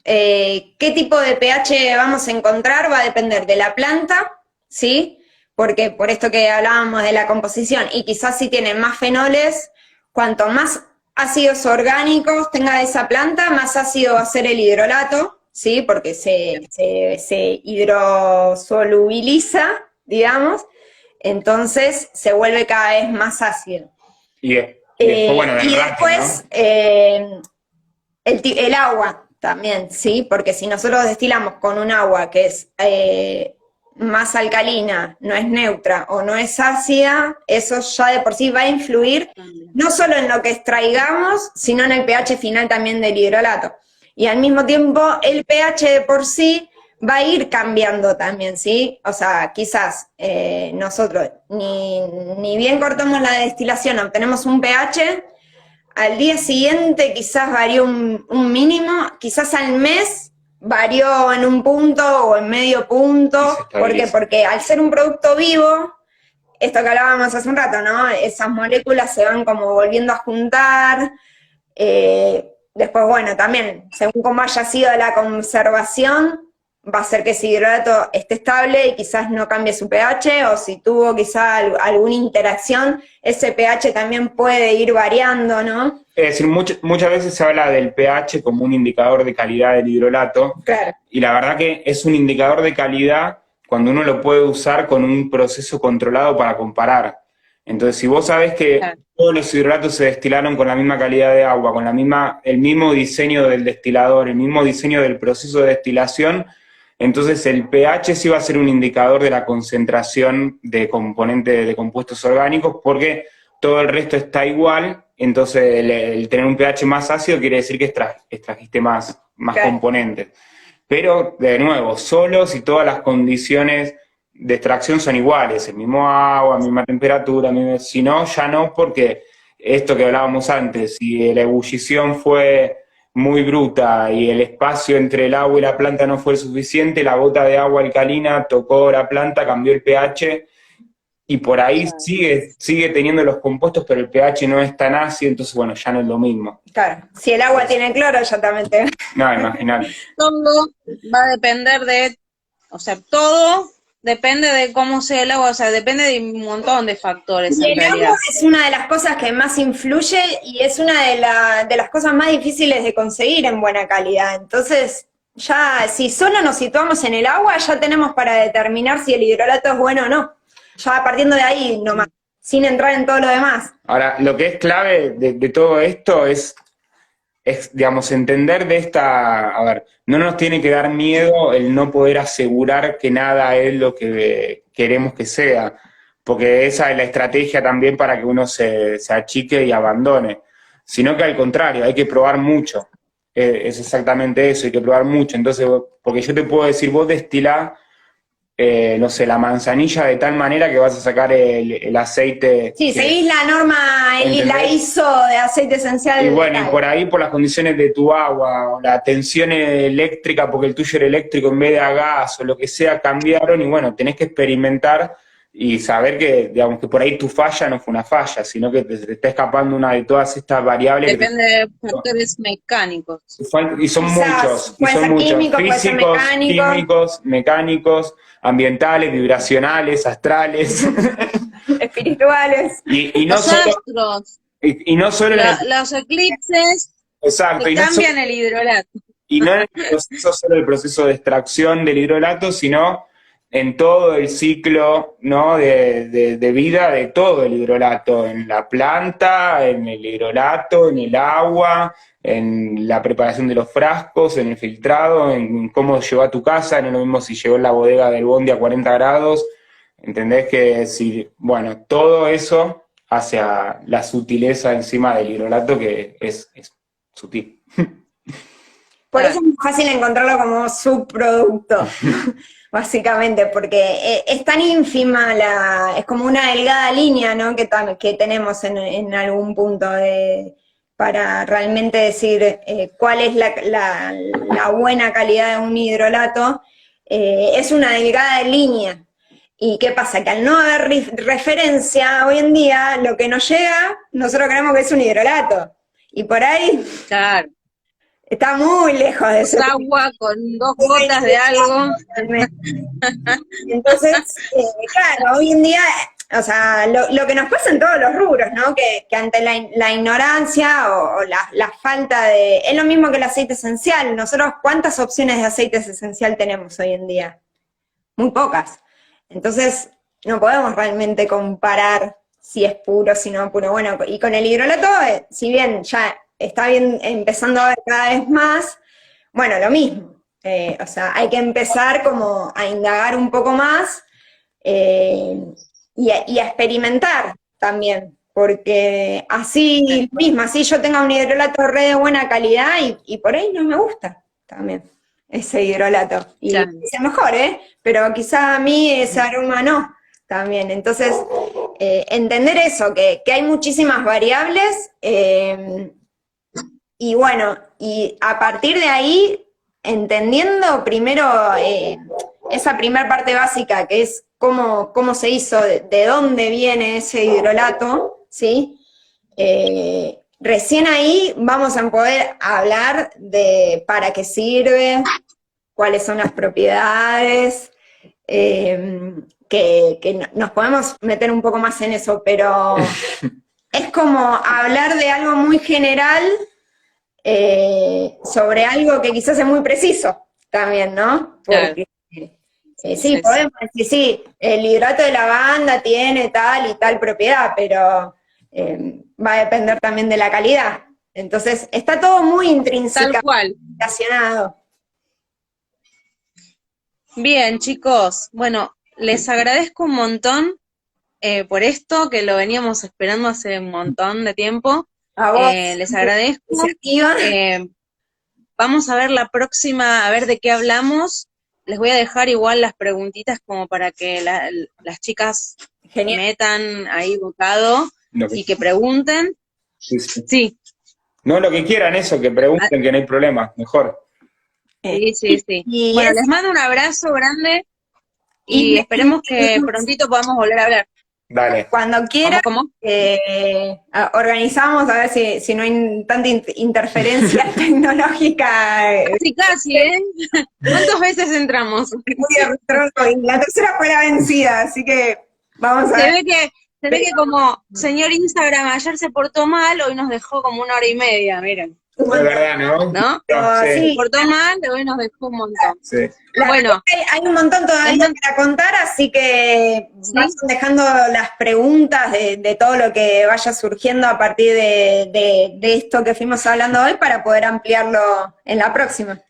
qué tipo de pH vamos a encontrar va a depender de la planta, ¿sí? Porque por esto que hablábamos de la composición, y quizás si tienen más fenoles, cuanto más ácidos orgánicos tenga esa planta, más ácido va a ser el hidrolato, ¿sí? Porque se hidrosolubiliza, digamos, entonces se vuelve cada vez más ácido. Y después, bueno, y después, ¿no? El agua. También, sí, porque si nosotros destilamos con un agua que es más alcalina, no es neutra o no es ácida, eso ya de por sí va a influir no solo en lo que extraigamos, sino en el pH final también del hidrolato. Y al mismo tiempo el pH de por sí va a ir cambiando también, ¿sí? O sea, quizás nosotros ni bien cortamos la destilación, obtenemos un pH, al día siguiente quizás varió un mínimo, quizás al mes varió en un punto o en medio punto. ¿Por qué? Porque al ser un producto vivo, esto que hablábamos hace un rato, ¿no? Esas moléculas se van como volviendo a juntar. Después, bueno, también, según cómo haya sido la conservación, va a ser que ese hidrolato esté estable y quizás no cambie su pH, o si tuvo quizás alguna interacción, ese pH también puede ir variando, ¿no? Es decir, muchas veces se habla del pH como un indicador de calidad del hidrolato, Claro. y la verdad que es un indicador de calidad cuando uno lo puede usar con un proceso controlado para comparar. Entonces, si vos sabés que todos los hidrolatos se destilaron con la misma calidad de agua, con el mismo diseño del destilador, el mismo diseño del proceso de destilación, entonces el pH sí va a ser un indicador de la concentración de componentes de compuestos orgánicos, porque todo el resto está igual. Entonces el tener un pH más ácido quiere decir que extrajiste más componentes. Pero, de nuevo, solo si todas las condiciones de extracción son iguales, el mismo agua, misma temperatura, si no, ya no, porque esto que hablábamos antes, si la ebullición fue muy bruta y el espacio entre el agua y la planta no fue suficiente, la gota de agua alcalina tocó la planta, cambió el pH, y por ahí sigue teniendo los compuestos, pero el pH no es tan ácido, entonces bueno, ya no es lo mismo. Claro, si el agua tiene cloro, ya también te... No, imagínate. Todo va a depender todo depende de cómo sea el agua, o sea, depende de un montón de factores en el realidad. agua es una de las cosas que más influye y es una de las cosas más difíciles de conseguir en buena calidad. Entonces, ya si solo nos situamos en el agua, ya tenemos para determinar si el hidrolato es bueno o no. Ya partiendo de ahí nomás, sin entrar en todo lo demás. Ahora, lo que es clave de todo esto es, digamos, entender de esta... A ver, no nos tiene que dar miedo el no poder asegurar que nada es lo que queremos que sea, porque esa es la estrategia también para que uno se achique y abandone, sino que al contrario, hay que probar mucho. Es exactamente eso, hay que probar mucho. Entonces, porque yo te puedo decir, vos destilá, no sé, la manzanilla de tal manera que vas a sacar el aceite. Sí, seguís la norma, la ISO de aceite esencial. Y bueno, y por ahí, por las condiciones de tu agua, o la tensión eléctrica, porque el tuyo era eléctrico en vez de a gas, o lo que sea, cambiaron, y bueno, tenés que experimentar y saber que, digamos, que por ahí tu falla no fue una falla, sino que te está escapando una de todas estas variables. Depende de factores mecánicos. Y son muchos. Puede ser químicos, físicos, químicos, mecánicos, ambientales, vibracionales, astrales. Espirituales. Y no los solo... astros. Y no solo los eclipses. Exacto. Que cambian el hidrolato. Y no en solo el proceso de extracción del hidrolato, sino en todo el ciclo, ¿no?, de vida de todo el hidrolato, en la planta, en el hidrolato, en el agua, en la preparación de los frascos, en el filtrado, en cómo llegó a tu casa. No es lo mismo si llegó en la bodega del bondi a 40 grados, ¿entendés? Que si, bueno, todo eso hace a la sutileza encima del hidrolato, que es sutil. Por eso es muy fácil encontrarlo como subproducto, básicamente, porque es tan ínfima, es como una delgada línea, ¿no?, que tenemos en algún punto para realmente decir cuál es la buena calidad de un hidrolato. Es una delgada línea. ¿Y qué pasa? Que al no haber referencia hoy en día, lo que nos llega, nosotros creemos que es un hidrolato. Y por ahí... Claro. Está muy lejos de eso. Agua con 2 gotas de algo. Entonces, claro, hoy en día, o sea, lo que nos pasa en todos los rubros, ¿no? Que ante la ignorancia o la falta de... Es lo mismo que el aceite esencial. Nosotros, ¿cuántas opciones de aceite esencial tenemos hoy en día? Muy pocas. Entonces, no podemos realmente comparar si es puro, si no es puro. Bueno, y con el hidrolato, si bien ya... está bien, empezando a ver cada vez más, Bueno, lo mismo. O sea, hay que empezar como a indagar un poco más y a experimentar también, porque así mismo, así yo tenga un hidrolato re de buena calidad y por ahí no me gusta también ese hidrolato. Y Claro. es mejor, ¿eh? Pero quizá a mí ese aroma no también. Entonces, entender eso, que hay muchísimas variables y bueno, y a partir de ahí, entendiendo primero esa primer parte básica, que es cómo se hizo, de dónde viene ese hidrolato, ¿sí? Recién ahí vamos a poder hablar de para qué sirve, cuáles son las propiedades, que nos podemos meter un poco más en eso, pero es como hablar de algo muy general sobre algo que quizás es muy preciso también, ¿no? Claro. Porque sí, Sí, sí. podemos decir, sí, el hidrato de lavanda tiene tal y tal propiedad, pero va a depender también de la calidad. Entonces, está todo muy Tal intrínsecamente cual. relacionado. Bien, chicos. Bueno, les agradezco un montón por esto, que lo veníamos esperando hace un montón de tiempo. A vos, Les agradezco. iniciativa. Vamos a ver la próxima, a ver de qué hablamos. Les voy a dejar igual las preguntitas como para que las chicas Genial. metan ahí bocado Lo que, y que pregunten. sí, sí. Sí, No, lo que quieran, eso, que ah, pregunten, que no hay problema, mejor. sí, sí, sí. Y, Bueno, es, les mando un abrazo grande y y, esperemos que prontito podamos volver a hablar. Dale, Cuando quiera, ¿Cómo? organizamos a ver si no hay tanta interferencia tecnológica. Casi, casi, ¿eh? ¿Cuántas veces entramos? Muy de retro, y la tercera fue la vencida, así que vamos a Se ver. ve que como señor Instagram ayer se portó mal, hoy nos dejó como 1 hora y media, miren. es verdad, ¿no? ¿No? No, Se sí, Sí, portó mal, hoy nos dejó un montón. sí. la verdad Bueno, que hay un montón les todavía mando, para contar, así que vayan ¿sí? dejando las preguntas de todo lo que vaya surgiendo a partir de esto que fuimos hablando hoy para poder ampliarlo en la próxima.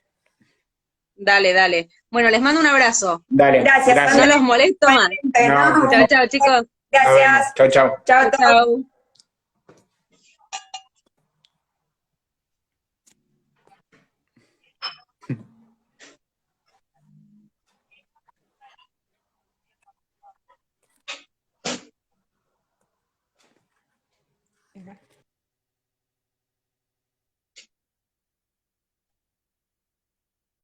Dale, dale. Bueno, les mando un abrazo. Dale, Gracias, gracias. No Andrea. los molesto más. No, por Chao, favor. chao, chicos. Nos vemos. Gracias. Chau, chau. Chao a Chao, todos. chao.